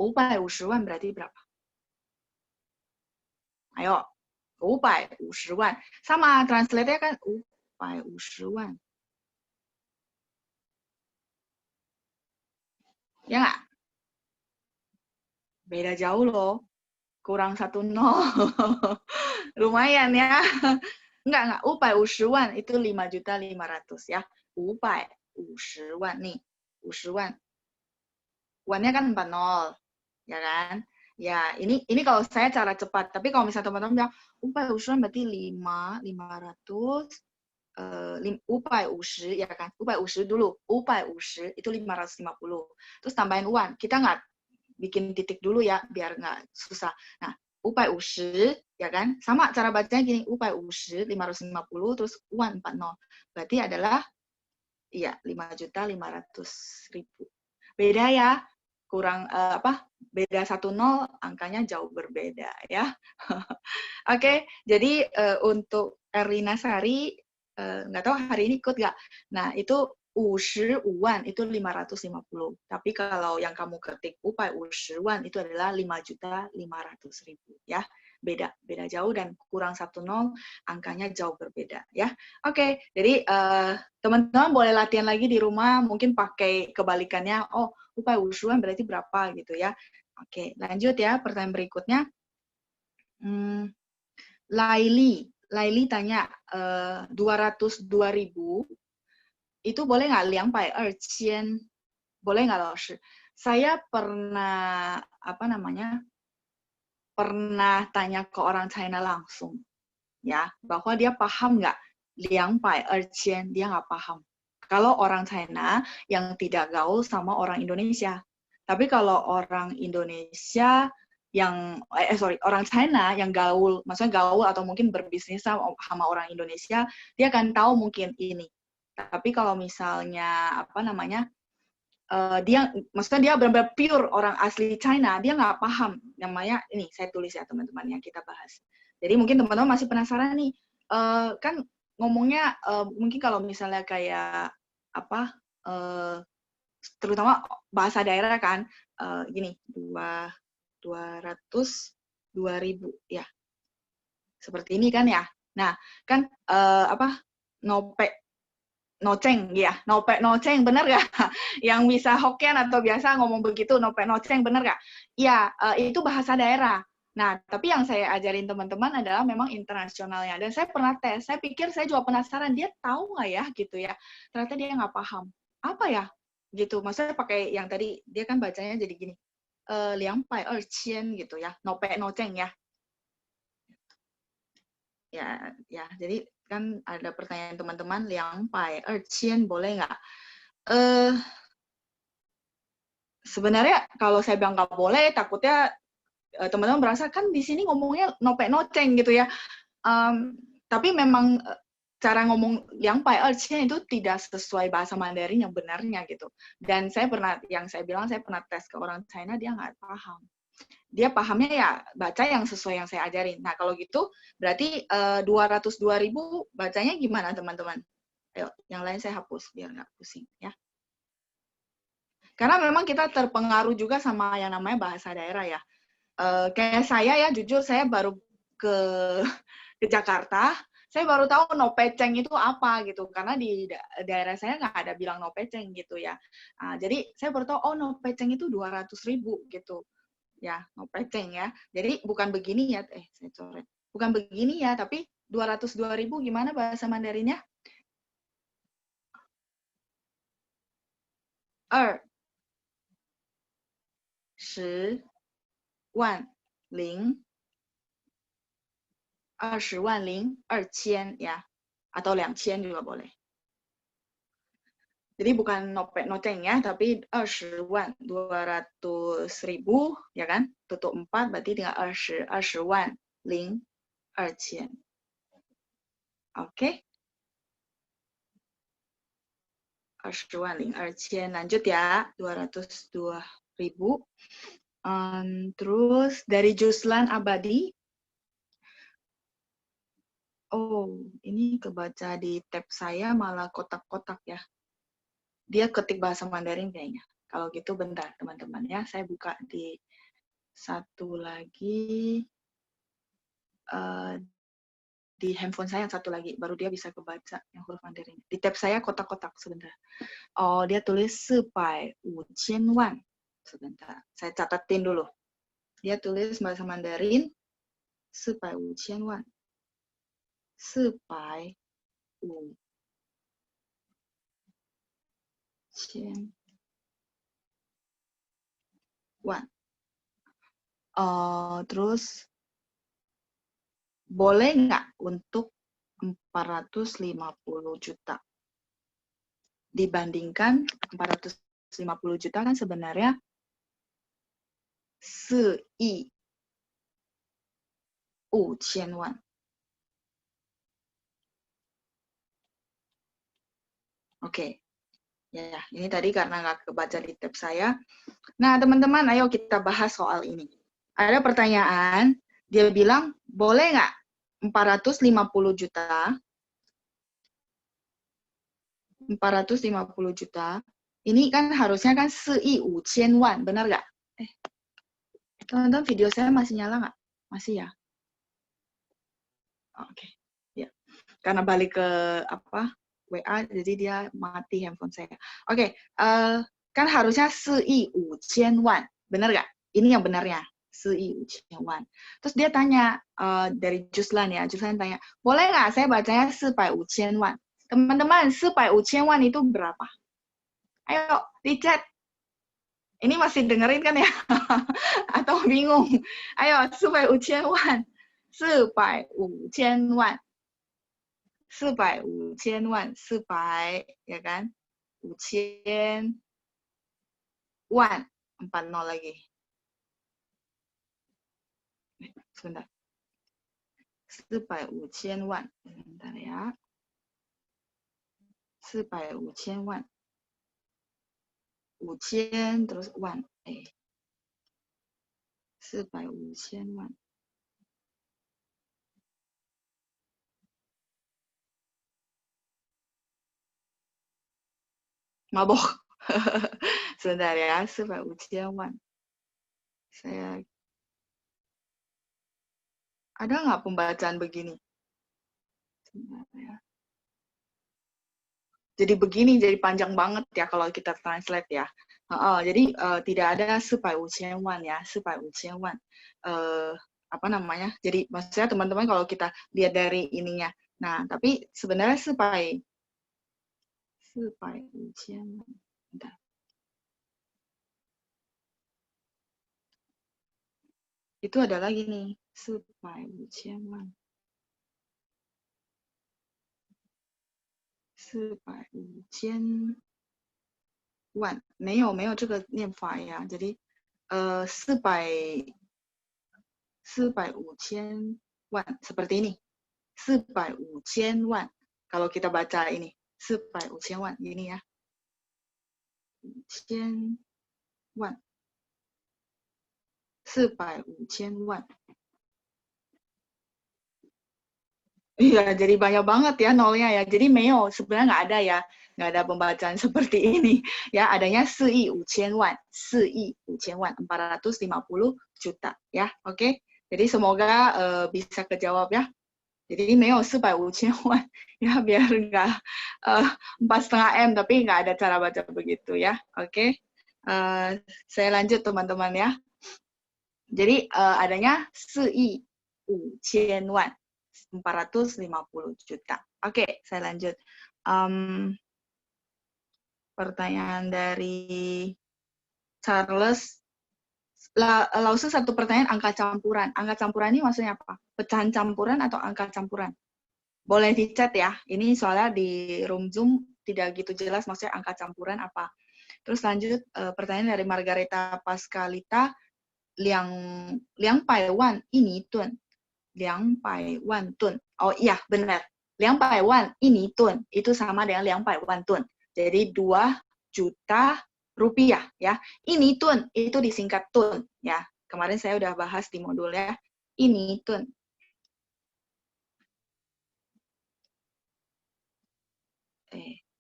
550 wan berarti berapa? Ayo. 550 万. Sama, translate-nya kan 550 万. Ya nggak? Beda jauh loh. Kurang 1 nol. Lumayan ya. Enggak. 550 万 itu 5.500.000 ya. 550 万 nih. 50 万. Wan-nya kan 4 nol. Ya kan? Ya, ini kalau saya cara cepat. Tapi kalau misalnya teman-teman bilang, 550 berarti 500, 550 ya kan? 550 dulu. 550 itu 550. Terus tambahin wan. Kita nggak bikin titik dulu ya, biar nggak susah. Nah, 550 ya kan? Sama cara bacanya gini, 550, 550, terus wan 40. Berarti adalah, iya, 5.500.000. Beda ya, kurang beda 1 nol, angkanya jauh berbeda ya. Oke, jadi untuk Erlina Sari, nggak tahu hari ini ikut nggak? Nah, itu 55 万itu 550. Tapi kalau yang kamu ketik 550 万itu adalah 5.500.000 ya. Beda jauh dan kurang 1 nol, angkanya jauh berbeda ya. Oke, jadi teman-teman boleh latihan lagi di rumah, mungkin pakai kebalikannya, 550 万berarti berapa gitu ya. Oke, lanjut ya, pertanyaan berikutnya. Laili tanya, 202.000 itu boleh nggak 200,000? Boleh nggak, Laoshi? Saya pernah tanya ke orang China langsung, ya, bahwa dia paham nggak 200,000, dia nggak paham. Kalau orang China yang tidak gaul sama orang Indonesia. Tapi kalau orang Indonesia orang China yang gaul, maksudnya gaul atau mungkin berbisnis sama orang Indonesia, dia akan tahu mungkin ini. Tapi kalau misalnya maksudnya dia benar-benar pure orang asli China, dia nggak paham namanya. Ini saya tulis ya teman-teman yang kita bahas. Jadi mungkin teman-teman masih penasaran nih, kan ngomongnya mungkin kalau misalnya kayak terutama bahasa daerah kan, gini, 202.000 ya, seperti ini kan ya. Nah kan noceng ya, noceng bener gak? Yang bisa Hokkien atau biasa ngomong begitu, noceng bener gak? Iya, itu bahasa daerah. Nah, tapi yang saya ajarin teman-teman adalah memang internasionalnya. Dan saya pernah tes, saya pikir saya juga penasaran, dia tahu nggak ya gitu ya. Ternyata dia nggak paham. Apa ya? Gitu, maksudnya pakai yang tadi, dia kan bacanya jadi gini, 200,000 gitu ya, noceng ya. Ya, jadi kan ada pertanyaan teman-teman, 200,000 boleh nggak? Sebenarnya kalau saya bilang nggak boleh, takutnya teman-teman merasa kan di sini ngomongnya noceng gitu ya. Tapi memang cara ngomong 200,000 itu tidak sesuai bahasa Mandarin yang benarnya gitu. Dan saya pernah tes ke orang China, dia nggak paham. Dia pahamnya ya baca yang sesuai yang saya ajarin. Nah, kalau gitu berarti 202.000 bacanya gimana, teman-teman? Ayo, yang lain saya hapus biar nggak pusing ya. Karena memang kita terpengaruh juga sama yang namanya bahasa daerah ya. Kayak saya ya, jujur saya baru ke Jakarta, saya baru tahu nopeceng itu apa gitu, karena di daerah saya nggak ada bilang nopeceng gitu ya. Jadi saya baru tahu, nopeceng itu 200.000 gitu. Ya, nopeceng ya. Jadi bukan begini ya, saya coret. Bukan begini ya, tapi 202.000 gimana bahasa Mandarinnya? 20,000 ya, atau 2,000 juga boleh. Jadi bukan noceng ya, tapi 20,000, 200.000 ya kan, tutup 4 berarti tinggal 20,000. Oke, 20,000. Lanjut ya, 202.000. Terus dari Juslan Abadi. Ini kebaca di tab saya malah kotak-kotak ya. Dia ketik bahasa Mandarin kayaknya. Kalau gitu bentar teman-teman ya, saya buka di satu lagi. di handphone saya yang satu lagi, baru dia bisa kebaca yang huruf Mandarin. Di tab saya kotak-kotak sebentar. Oh, dia tulis 400,000 wan. Sebentar, saya catatin dulu. Dia tulis bahasa Mandarin 400,000 wan. 400,000 wan. Terus boleh nggak untuk 450 juta? Dibandingkan 450 juta kan sebenarnya 450,000 wan. Oke. Ya, ini tadi karena nggak kebaca di tab saya. Nah, teman-teman, ayo kita bahas soal ini. Ada pertanyaan, dia bilang, boleh nggak 450 juta? 450 juta. Ini kan harusnya kan 450,000 wan, benar nggak? Teman-teman, video saya masih nyala nggak? Masih ya? Oke. Ya. Karena balik ke WA, jadi dia mati handphone saya. Oke, kan harusnya 450,000 wan, benar nggak? Ini yang benarnya, 450,000 wan. Terus dia tanya, dari Juslan ya, Juslan tanya, boleh nggak saya bacanya 450,000 wan? Teman-teman, 450,000 wan itu berapa? Ayo, di chat. Ini masih dengerin kan ya? Atau bingung? Ayo, 450,000 wan. 450,000 wan. 450,000 wan, 400, ya kan? 5,000 wan, 40 lagi. Sebentar. 450,000 wan. Sebentar ya. 450,000 wan. 5,000 terus wan. 450,000 wan. Mabok. Sebentar ya, 450,000 wan. Saya ada nggak pembacaan begini? Sebentar ya. Jadi begini, jadi panjang banget ya kalau kita translate ya. Jadi tidak ada 450,000 wan ya, 450,000 wan. Apa namanya? Jadi maksudnya teman-teman kalau kita lihat dari ininya. Nah, tapi sebenarnya 450,000 wan. Bentar. Itu ada lagi nih, 450,000 wan. 450,000 wan. 没有这个念法呀。Jadi 450,000 wan seperti ini. 450,000 wan. Kalau kita baca ini, 450,000 wan gini ya. 5,000 wan. 450,000 wan. Iya, jadi banyak banget ya nolnya ya. Jadi Meo sebenarnya nggak ada ya, nggak ada pembacaan seperti ini. Ya, adanya 450,000 wan, 450,000 wan, 450 juta ya. Oke. Jadi semoga bisa kejawab ya. Jadi Meo 450,000 wan ya, biar nggak 4,5 M, tapi nggak ada cara baca begitu ya. Oke. Saya lanjut teman-teman ya. Jadi adanya 450,000 wan. 450 juta. Oke, saya lanjut. Pertanyaan dari Charles. Langsung satu pertanyaan, angka campuran. Angka campuran ini maksudnya apa? Pecahan campuran atau angka campuran? Boleh di chat ya. Ini soalnya di room Zoom tidak gitu jelas maksudnya angka campuran apa. Terus lanjut pertanyaan dari Margareta Pascalita. Liang Pai Wan ini Tun. 200 wan tun. Oh iya, benar. 200 wan ini tun. Itu sama dengan 200 wan tun. Jadi 2 juta rupiah ya. Ini tun, itu disingkat tun ya. Kemarin saya udah bahas di modul ya. Ini tun.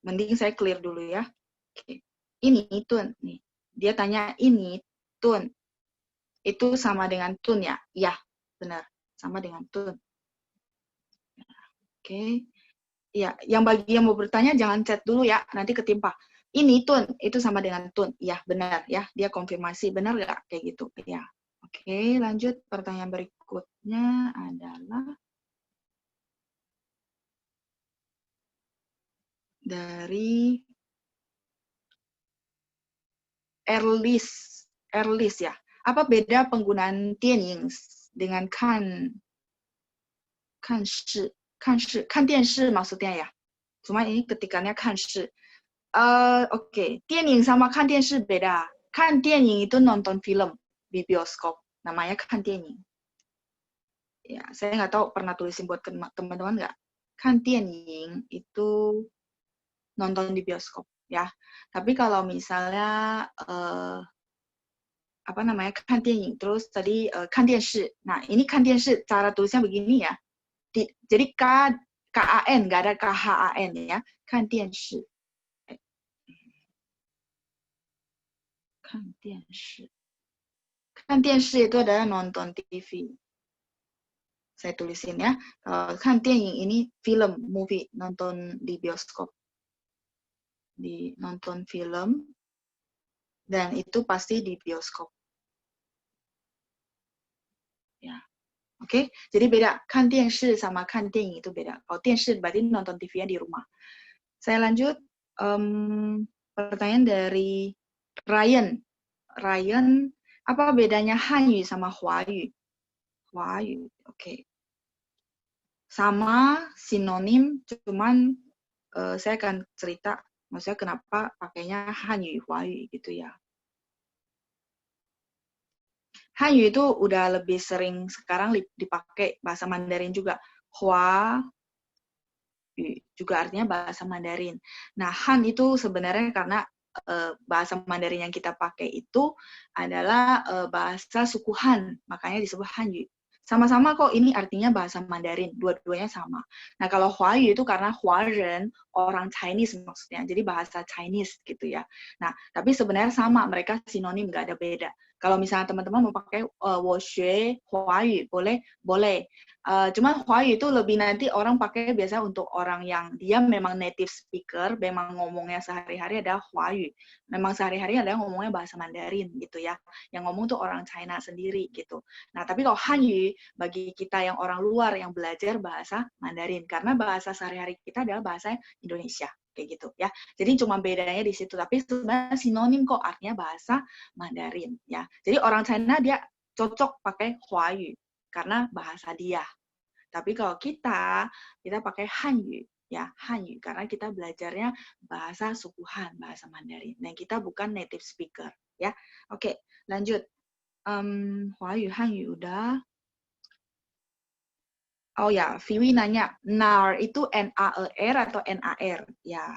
Mending saya clear dulu ya. Oke. Ini tun nih. Dia tanya ini tun. Itu sama dengan tun ya? Ya, benar. Sama dengan tun. Oke. Ya, yang bagi yang mau bertanya jangan chat dulu ya, nanti ketimpa. Ini Tun, itu sama dengan Tun. Ya, benar ya. Dia konfirmasi, benar nggak kayak gitu? Ya. Oke, lanjut. Pertanyaan berikutnya adalah dari Erlis ya. Apa beda penggunaan 电影 dengan kan shi? Kan 电视 maksudnya ya. Cuma ini ketikannya kan shi. Oke, 电影 sama kan 电视 beda. Kan 电影 itu nonton film di bioskop. Namanya kan 电影. Ya, saya nggak tahu pernah tulisin buat teman-teman nggak. Kan 电影 itu nonton di bioskop ya. Tapi kalau misalnya apa namanya kan 电影 terus tadi kan 电视. Nah, ini kan 电视 cara tulisnya begini ya. Jadi KAN nggak ada KHAN ya. Kan 电视. Kan 电视. Kan 电视 itu adalah nonton TV. Saya tulisin ya. Kan 电影 ini film, movie, nonton di bioskop. Nonton film, dan itu pasti di bioskop. Ya. Oke, jadi beda. Kan 电视 sama kan 电影 itu beda. Kalau 电视 berarti nonton TV-nya di rumah. Saya lanjut. Pertanyaan dari Ryan. Ryan, apa bedanya Hanyu sama Huayu? Huayu, oke. Sama, sinonim, cuman saya akan cerita, maksudnya kenapa pakainya Hanyu, Huayu gitu ya. Hanyu itu udah lebih sering sekarang dipakai bahasa Mandarin juga. Hua juga artinya bahasa Mandarin. Nah, Han itu sebenarnya karena bahasa Mandarin yang kita pakai itu adalah bahasa suku Han, makanya disebut Hanyu. Sama-sama kok ini artinya bahasa Mandarin, dua-duanya sama. Nah, kalau Huayu itu karena Huaren, orang Chinese maksudnya, jadi bahasa Chinese gitu ya. Nah, tapi sebenarnya sama, mereka sinonim, nggak ada beda. Kalau misalnya teman-teman mau pakai Woxue Huayu, boleh. Cuman Huayu itu lebih nanti orang pakai biasa untuk orang yang dia memang native speaker, memang ngomongnya sehari-hari ada Huayu. Memang sehari-hari ada ngomongnya bahasa Mandarin gitu ya. Yang ngomong tuh orang China sendiri gitu. Nah, tapi kalau Hanyu bagi kita yang orang luar yang belajar bahasa Mandarin karena bahasa sehari-hari kita adalah bahasa Indonesia kayak gitu ya. Jadi cuma bedanya di situ, tapi sebenarnya sinonim kok artinya bahasa Mandarin ya. Jadi orang China dia cocok pakai Huayu karena bahasa dia. Tapi kalau kita pakai Hanyu ya, Hanyu karena kita belajarnya bahasa suku Han, bahasa Mandarin. Dan kita bukan native speaker ya. Oke, lanjut. Huayu, Hanyu udah. Oh ya, Viwi nanya, NAR itu N-A-E-R atau N-A-R? Ya,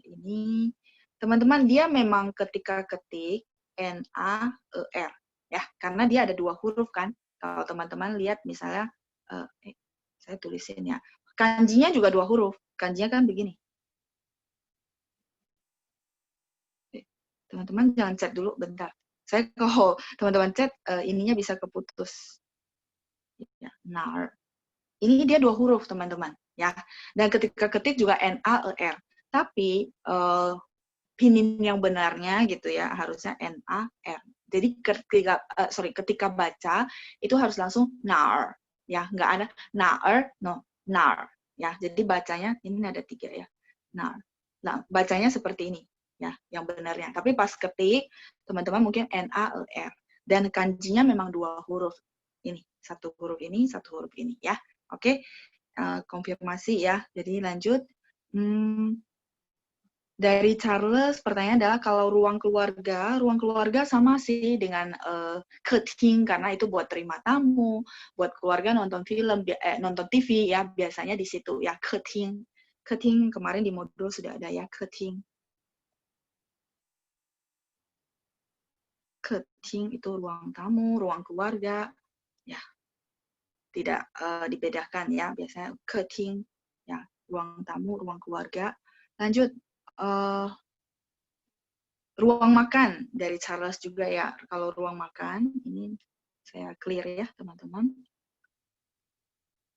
ini teman-teman dia memang ketika ketik N-A-E-R ya, karena dia ada 2 huruf kan. Kalau teman-teman lihat misalnya, saya tulisin ya, kanjinya juga 2 huruf. Kanjinya kan begini. Teman-teman jangan chat dulu bentar. Saya kalau teman-teman chat ininya bisa keputus. Ya, NAR. Ini dia 2 huruf, teman-teman. Ya. Dan ketika ketik juga N-A-E-R. Tapi pinyin yang benarnya gitu ya, harusnya N-A-R. Jadi ketika baca, itu harus langsung NAR. Ya, nggak ada NAR, no, NAR. Ya, jadi bacanya, ini ada 3 ya, NAR. Nah, bacanya seperti ini, ya, yang benarnya. Tapi pas ketik, teman-teman mungkin N-A-E-R. Dan kanjinya memang 2 huruf. Ini, 1 huruf ini, 1 huruf ini, ya. Oke, konfirmasi ya. Jadi lanjut. Dari Charles, pertanyaan adalah kalau ruang keluarga sama sih dengan keting karena itu buat terima tamu, buat keluarga nonton film, nonton TV ya biasanya di situ ya keting. Keting kemarin di modul sudah ada ya keting. Keting itu ruang tamu, ruang keluarga, ya tidak dibedakan ya biasanya keting ya ruang tamu, ruang keluarga. Lanjut. Ruang makan dari Charles juga ya. Kalau ruang makan, ini saya clear ya teman-teman.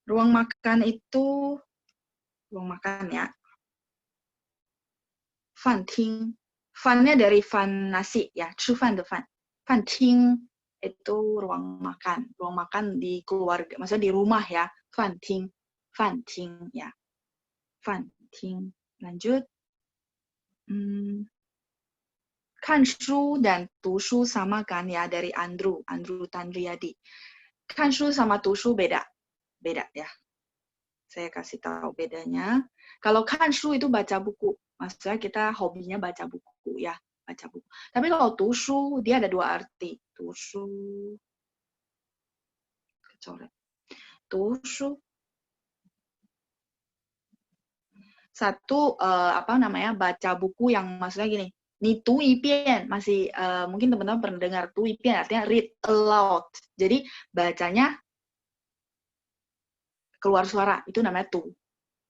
Ruang makan itu ruang makan ya. Fan ting. Fan-nya dari fan nasi ya, 吃饭的 fan. Fan ting itu ruang makan. Ruang makan di keluarga, maksudnya di rumah ya. Fan ting. Fan ting ya. Fan ting. Lanjut. Kan shu dan tushu sama kan ya, dari Andrew Tanriadi. Kan shu sama tushu beda ya. Saya kasih tahu bedanya. Kalau kan shu itu baca buku, maksudnya kita hobinya baca buku ya, baca buku. Tapi kalau tushu dia ada dua arti. Tushu, kecoret. Tushu satu baca buku yang maksudnya gini. Ni tu ipian masih mungkin teman-teman pernah dengar tu ipian artinya read aloud. Jadi bacanya keluar suara, itu namanya tu.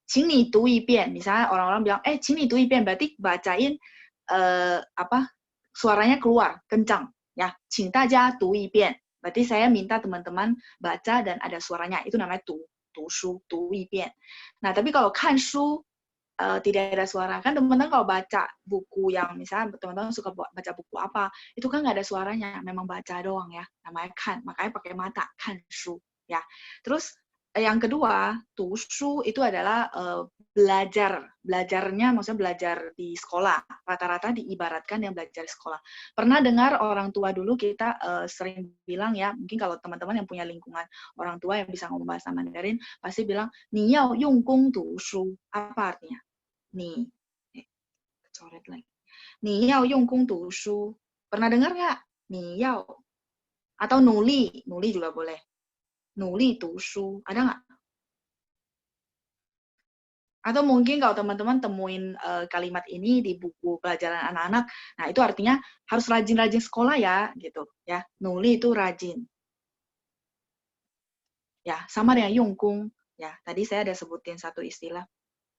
请你读一遍, misalnya orang-orang bilang, 请你读一遍, berarti bacain suaranya keluar, kencang. Ya, 请大家读一遍, berarti saya minta teman-teman baca dan ada suaranya, itu namanya tu shu, 读一遍. Nah, tapi kalau kan shu tidak ada suara, kan teman-teman kalau baca buku yang misalnya teman-teman suka baca buku apa, itu kan nggak ada suaranya, memang baca doang ya, namanya kan, makanya pakai mata, kan shu. Ya, terus yang kedua, tushu itu adalah belajarnya, maksudnya belajar di sekolah. Rata-rata diibaratkan yang belajar di sekolah. Pernah dengar orang tua dulu kita sering bilang ya, mungkin kalau teman-teman yang punya lingkungan orang tua yang bisa ngomong bahasa Mandarin, pasti bilang, 你要用功读书. Apa artinya? 你, coret lagi. 你要用功读书. Pernah dengar nggak? 你要. Atau nuli juga boleh. Nuli tushu, ada nggak? Atau mungkin kalau teman-teman temuin kalimat ini di buku pelajaran anak-anak, nah itu artinya harus rajin-rajin sekolah ya, gitu ya. Nuli itu rajin. Ya, sama dengan yongkung. Ya, tadi saya ada sebutin satu istilah.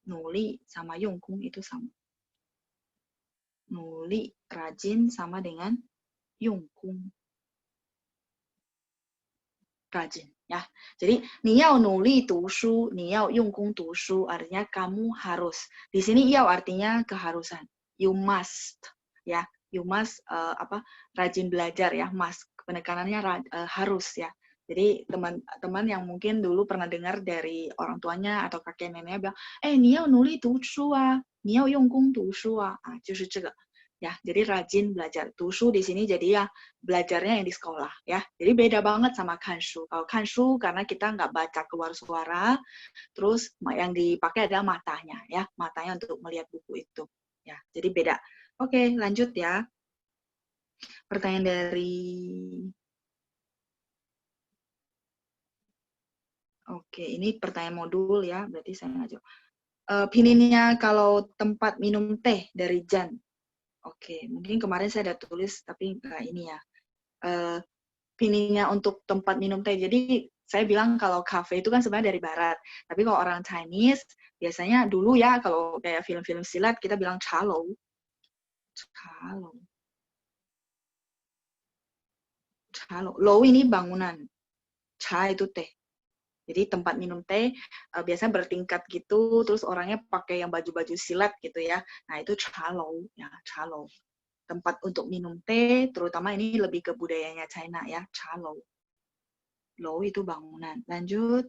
Nuli sama yongkung itu sama. Nuli rajin sama dengan yongkung. Rajin ya. Jadi 你要努力读书, 你要用功读书 artinya kamu harus. Di sini yao artinya keharusan. You must ya. You must rajin belajar ya, must. Penekanannya harus ya. Jadi teman-teman yang mungkin dulu pernah dengar dari orang tuanya atau kakek neneknya bilang, 你要努力读书啊, 你要用功读书啊, 就是这个. Ya, jadi rajin belajar. Tushu di sini jadi ya belajarnya yang di sekolah ya. Jadi beda banget sama kanshu. Kalau kanshu karena kita nggak baca keluar suara, terus yang dipakai adalah matanya ya, matanya untuk melihat buku itu. Ya, jadi beda. Oke, lanjut ya. Pertanyaan dari Oke, ini pertanyaan modul ya, berarti saya nggak jawab. Pininnya kalau tempat minum teh dari Jan. Oke, mungkin kemarin saya ada tulis, tapi nggak ini ya. Piningnya untuk tempat minum teh. Jadi saya bilang kalau kafe itu kan sebenarnya dari barat. Tapi kalau orang Chinese, biasanya dulu ya, kalau kayak film-film silat, kita bilang calo. Calo. Calo. Lo ini bangunan. Cha itu teh. Jadi tempat minum teh biasanya bertingkat gitu, terus orangnya pakai yang baju-baju silat gitu ya. Nah itu calo, ya calo. Tempat untuk minum teh, terutama ini lebih ke budayanya China ya, calo. Lo itu bangunan. Lanjut,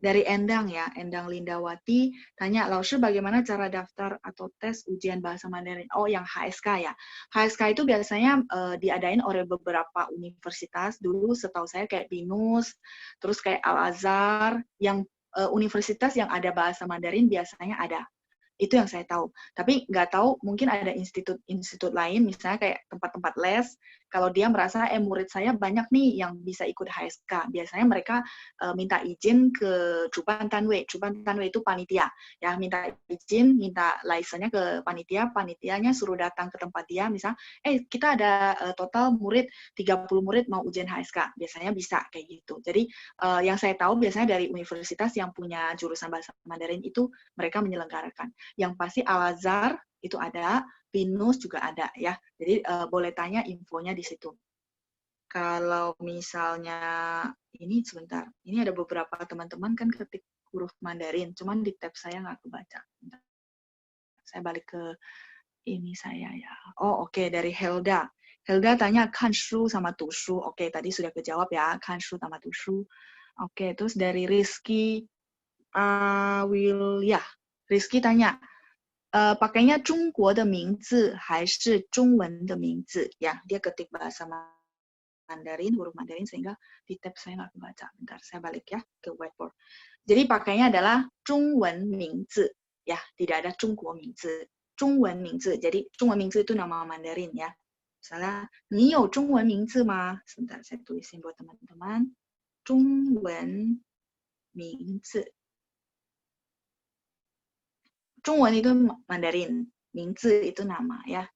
dari Endang ya, Endang Lindawati, tanya, Laoshi bagaimana cara daftar atau tes ujian bahasa Mandarin? Oh, yang HSK ya. HSK itu biasanya diadain oleh beberapa universitas, dulu setahu saya kayak BINUS, terus kayak Al-Azhar, yang universitas yang ada bahasa Mandarin biasanya ada. Itu yang saya tahu. Tapi nggak tahu, mungkin ada institut lain, misalnya kayak tempat-tempat les, kalau dia merasa, murid saya banyak nih yang bisa ikut HSK. Biasanya mereka minta izin ke Juban Tanwei. Juban Tanwei itu panitia. Ya, minta izin, minta license-nya ke panitia, panitianya suruh datang ke tempat dia, misalnya, kita ada total murid, 30 murid mau ujian HSK. Biasanya bisa kayak gitu. Jadi, yang saya tahu biasanya dari universitas yang punya jurusan bahasa Mandarin itu, mereka menyelenggarakan. Yang pasti Al-Azhar itu ada, BINUS juga ada ya. Jadi boleh tanya infonya di situ. Kalau misalnya ini sebentar, ini ada beberapa teman-teman kan ketik huruf Mandarin, cuman di tab saya nggak kebaca. Saya balik ke ini saya ya. Oh oke, dari Helda. Helda tanya kan shu sama tu shu. Oke, tadi sudah kejawab ya, kan shu sama tu shu. Oke, terus dari Rizky Wilya. Rizky tanya, pakainya 中国的名字还是中文的名字? Ya, dia ketik bahasa Mandarin, huruf Mandarin, sehingga di tab saya nggak kebaca. Bentar, saya balik ya ke whiteboard. Jadi pakainya adalah 中文名字, ya, tidak ada 中国名字. 中文名字, jadi 中文名字 itu nama Mandarin ya. Misalnya, 你有中文名字吗? Sebentar, saya tulisin buat teman-teman. 中文名字. 中文 itu Mandarin, 名字 itu nama ya.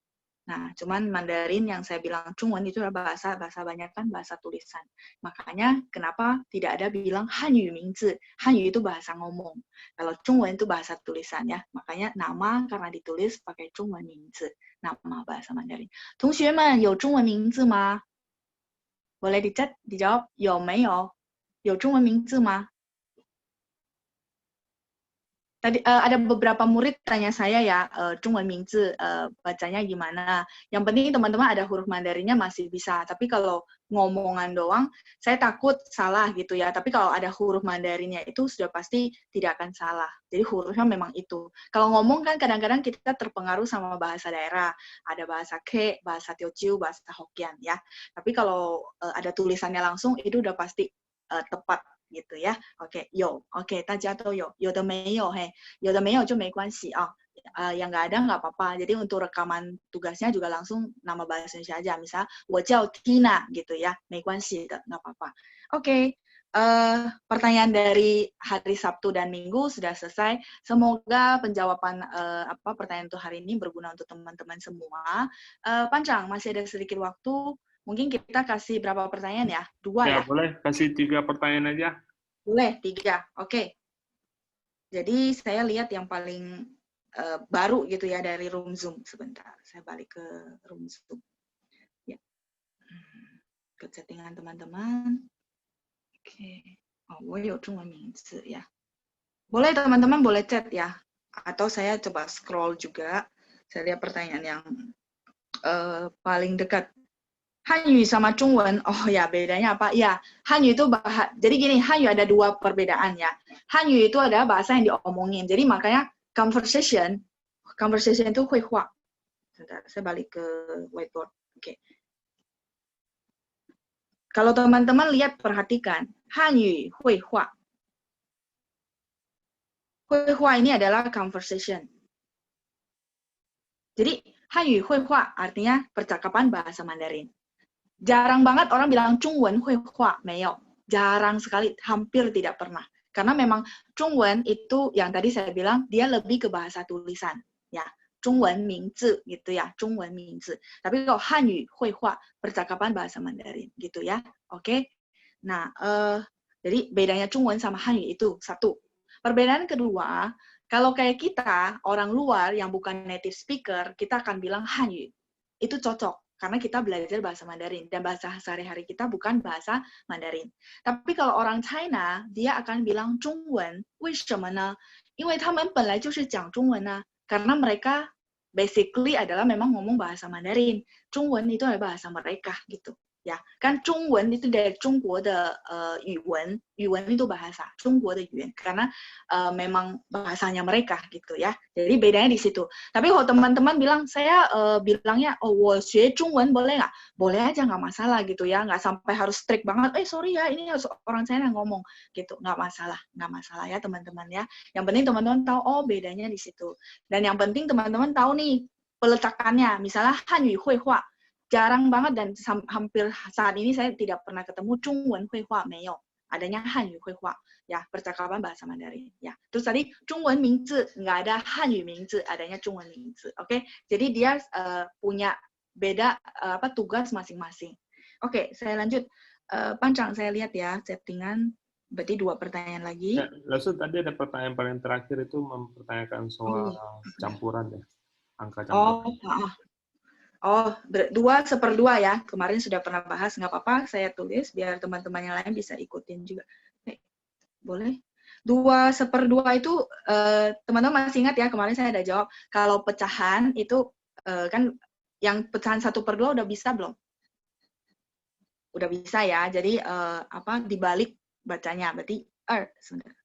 Nah, cuman Mandarin yang saya bilang Zhongwen itu adalah bahasa banyak kan bahasa tulisan. Makanya kenapa tidak ada bilang Hanyu Mingzi. Hanyu itu bahasa ngomong. Kalau Zhongwen itu bahasa tulisan ya. Makanya nama karena ditulis pakai Zhongwen Mingzi, nama bahasa Mandarin. 同学们有中文名字吗? Boleh dijawab 有没有? 有中文名字吗? Tadi ada beberapa murid tanya saya ya, Zhongwen Mingzi bacanya gimana. Yang penting teman-teman ada huruf Mandarinnya masih bisa. Tapi kalau ngomongan doang, saya takut salah gitu ya. Tapi kalau ada huruf Mandarinnya itu sudah pasti tidak akan salah. Jadi hurufnya memang itu. Kalau ngomong kan kadang-kadang kita terpengaruh sama bahasa daerah. Ada bahasa Ke, bahasa Teochew, bahasa Hokkien ya. Tapi kalau ada tulisannya langsung, itu udah pasti tepat gitu ya. Oke, 有 ，OK， 大家都有，有的没有，嘿，有的没有就没关系啊。yang nggak ada nggak apa-apa. Jadi untuk rekaman tugasnya juga langsung nama bahasa Indonesia aja. Misal, 我叫 Tina gitu ya, 没关系的, nggak apa-apa. Oke, pertanyaan dari hari Sabtu dan Minggu sudah selesai. Semoga penjawaban pertanyaan untuk hari ini berguna untuk teman-teman semua. Panjang, masih ada sedikit waktu. Mungkin kita kasih berapa pertanyaan ya? 2 ya? Boleh kasih 3 pertanyaan aja. Boleh, 3. Oke. Jadi saya lihat yang paling baru gitu ya dari room Zoom. Sebentar, saya balik ke room Zoom. Ya. Ke settingan teman-teman. Oke. Oh, 我有中文名字 ya. Boleh teman-teman boleh chat ya. Atau saya coba scroll juga. Saya lihat pertanyaan yang paling dekat. Hanyu sama Zhongwen, oh ya bedanya apa? Ya, Hanyu itu jadi gini, Hanyu ada 2 perbedaan ya. Hanyu itu adalah bahasa yang diomongin, jadi makanya conversation itu 绘画. Sebentar, saya balik ke whiteboard. Oke. Kalau teman-teman lihat perhatikan, Hanyu 绘画. 绘画 ini adalah conversation. Jadi Hanyu 绘画 artinya percakapan bahasa Mandarin. Jarang banget orang bilang 中文会话, 没有. Jarang sekali, hampir tidak pernah. Karena memang 中文 itu yang tadi saya bilang, dia lebih ke bahasa tulisan. Ya, 中文名字 gitu ya, 中文名字. Tapi kalau 汉语会话, percakapan bahasa Mandarin gitu ya. Oke. Nah, jadi bedanya 中文 sama 汉语 itu satu. Perbedaan kedua, kalau kayak kita, orang luar yang bukan native speaker, kita akan bilang 汉语. Itu cocok. Karena kita belajar bahasa Mandarin, dan bahasa sehari-hari kita bukan bahasa Mandarin. Tapi kalau orang China, dia akan bilang 中文, 为什么呢? 因为他们本来就是讲中文啊. Karena mereka basically adalah memang ngomong bahasa Mandarin. 中文 itu adalah bahasa mereka gitu. Ya, kan 中文 itu dari 中国的语文 itu bahasa 中国的语言 karena memang bahasanya mereka gitu ya. Jadi bedanya di situ. Tapi kalau teman-teman bilang saya bilangnya 我学中文 boleh nggak? Boleh aja, nggak masalah gitu ya. Nggak sampai harus strict banget. Sorry ya, ini harus orang China yang ngomong gitu. Nggak masalah ya teman-teman ya. Yang penting teman-teman tahu bedanya di situ. Dan yang penting teman-teman tahu nih peletakannya. Misalnya 汉语绘画 jarang banget dan hampir saat ini saya tidak pernah ketemu 中文绘画 没有. Adanya 汉语绘画 ya, percakapan bahasa Mandarin ya. Terus tadi 中文名字 nggak ada 汉语名字, adanya 中文名字. Oke. Jadi dia punya beda tugas masing-masing. Oke, saya lanjut. Pancang, saya lihat ya settingan. Berarti 2 pertanyaan lagi. Ya, lalu tadi ada pertanyaan paling terakhir itu mempertanyakan soal campuran ya, angka campuran. Oh, 2/2 ya. Kemarin sudah pernah bahas, nggak apa-apa, saya tulis biar teman-teman yang lain bisa ikutin juga. Boleh? 2/2 itu teman-teman masih ingat ya, kemarin saya ada jawab kalau pecahan itu kan yang pecahan 1/2 udah bisa belum? Udah bisa ya. Jadi dibalik bacanya berarti sebentar.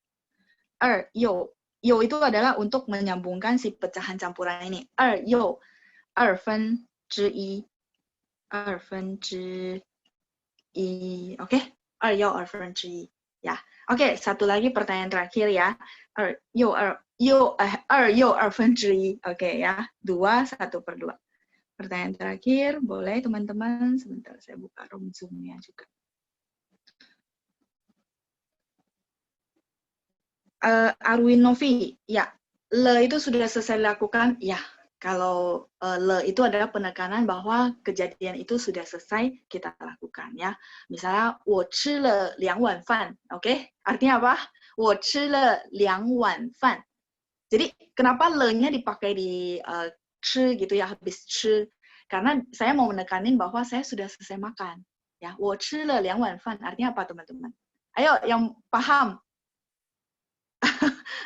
Yo itu adalah untuk menyambungkan si pecahan campuran ini. 2/1. Oke? 2/1. Ya. Oke, satu lagi pertanyaan terakhir ya. 2/2. Oke ya. 2/1/2. Pertanyaan terakhir, boleh teman-teman? Sebentar, saya buka room Zoom-nya juga. Arwin Novi, ya, le itu sudah selesai dilakukan, ya. Kalau le itu adalah penekanan bahwa kejadian itu sudah selesai kita lakukan, ya. Misalnya, 我吃了2碗饭, oke? Artinya apa? 我吃了2碗饭. Jadi kenapa le-nya dipakai di 吃 gitu ya, habis 吃? Karena saya mau menekanin bahwa saya sudah selesai makan, ya. 我吃了2碗饭 artinya apa teman-teman? Ayo yang paham.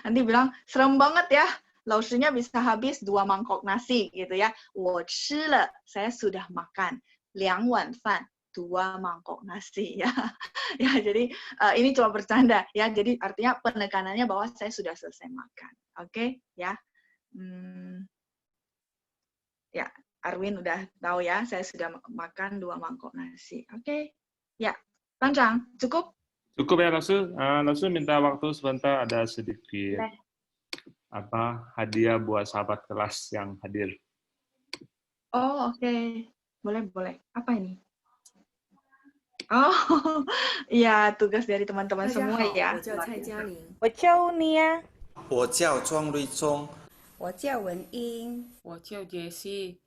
Nanti bilang, serem banget ya, lausnya bisa habis 2 mangkok nasi gitu ya. 我吃了, saya sudah makan. 2碗饭, 2 mangkok nasi ya. Ya, jadi ini cuma bercanda ya. Jadi artinya penekanannya bahwa saya sudah selesai makan. Oke, ya. Ya, Arwin udah tahu ya, saya sudah makan 2 mangkok nasi. Oke. Ya, Panjang, cukup? Cukup ya, Lasu. Lasu minta waktu sebentar, ada sedikit hadiah buat sahabat kelas yang hadir. Oh, oke. Boleh. Apa ini? Oh, iya, tugas dari teman-teman semua ya. 我叫蔡嘉玲，我叫你啊，我叫庄瑞忠，我叫文英，我叫杰西，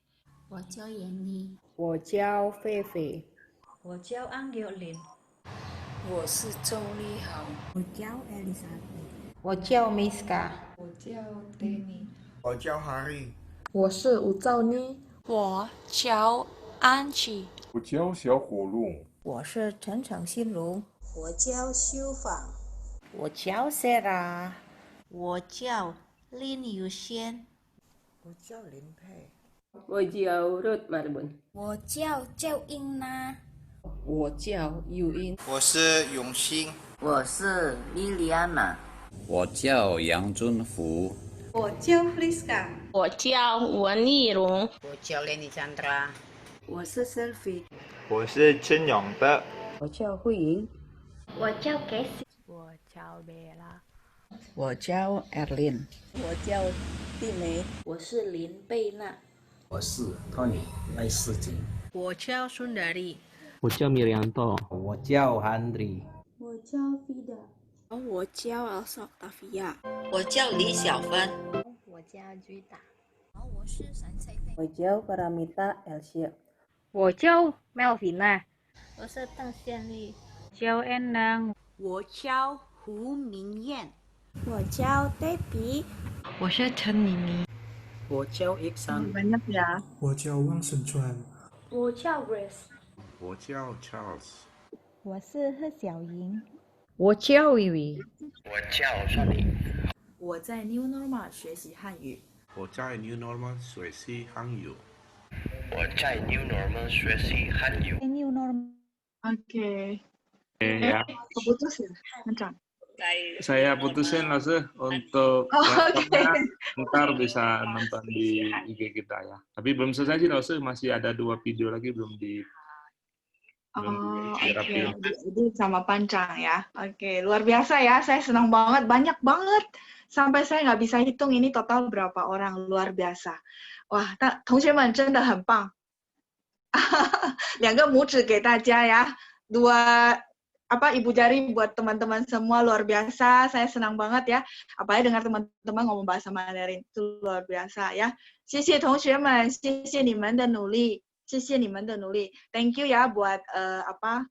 我叫闫妮，我叫狒狒，我叫安友林，我是周丽豪，我叫艾丽莎贝，我叫 Miska，我叫 Danny，我叫 Harry，我是吴兆妮，我叫安琪，我叫小火龙，我是陈诚新荣，我叫修芳，我叫 Sarah，我叫林友仙，我叫林佩，我叫 Ruth Marbun，我叫赵英娜，我叫尤英，我是永兴，我是莉莉安娜，我叫杨尊福，我叫 Friska， 我叫文艺荣，我叫 Lenny Chandra， 我是 Selfie， 我是陈永德，我叫慧莹，我叫 Casey， 我叫贝拉，我叫 Erlin， 我叫蒂梅，我是林贝娜，我是 Tony 赖世锦，我叫孙德利，我叫米良多，我叫 Andri， 我叫 Fida， 我叫 Elsoctavia， 我叫李小芬，我叫 Juita， 我是沈翠菲，我叫 Paramita Elsia， 我叫 Melvina， 我是邓宪丽，叫 Endang， 我叫胡明艳，我叫 Debbie， 我是陈妮妮，我叫 Iksan， 我叫汪胜川，我叫 Grace， 我叫 Charles， 我是贺小莹，我叫维维，我叫尚林。我在 New Normal 学习汉语。我在 New Normal 学习汉语。我在 New Normal 学习汉语。New Normal. Oke. Ya. Keputus ya, Mencang? Saya putusin lah sih untuk ntar bisa nonton di IG kita ya. Tapi belum selesai sih lah sih, masih ada 2 video lagi belum di. Oke. Jadi sama Pancang ya. Oke, luar biasa ya. Saya senang banget, banyak banget. Sampai saya nggak bisa hitung ini total berapa orang, luar biasa. Wah, 同学们真的很棒。2个拇指给大家ya. 2 ibu jari buat teman-teman semua, luar biasa. Saya senang banget ya. Apalagi dengar teman-teman ngomong bahasa Mandarin, itu luar biasa ya. 谢谢同学们，谢谢你们的努力。谢谢你们的努力 ，Thank you ya buat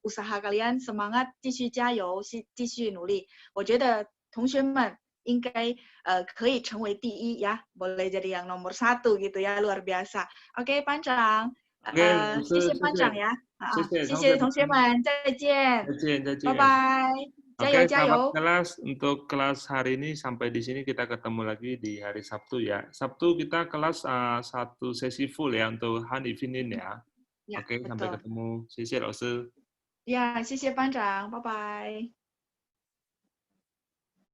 usaha kalian, semangat， 继续加油，继续努力。我觉得同学们应该可以成为第一ya, boleh jadi yang nomor 1 gitu ya, luar biasa. Oke, Pancang， 谢谢班长呀，谢谢同学们，再见，再见，拜拜。Oke, selamat kelas. Untuk kelas hari ini sampai di sini, kita ketemu lagi di hari Sabtu ya. Sabtu kita kelas satu sesi full ya untuk Hani Finin ya. Ya, Oke, betul. sampai ketemu. 谢谢老师。 Ya, 谢谢班长，拜拜。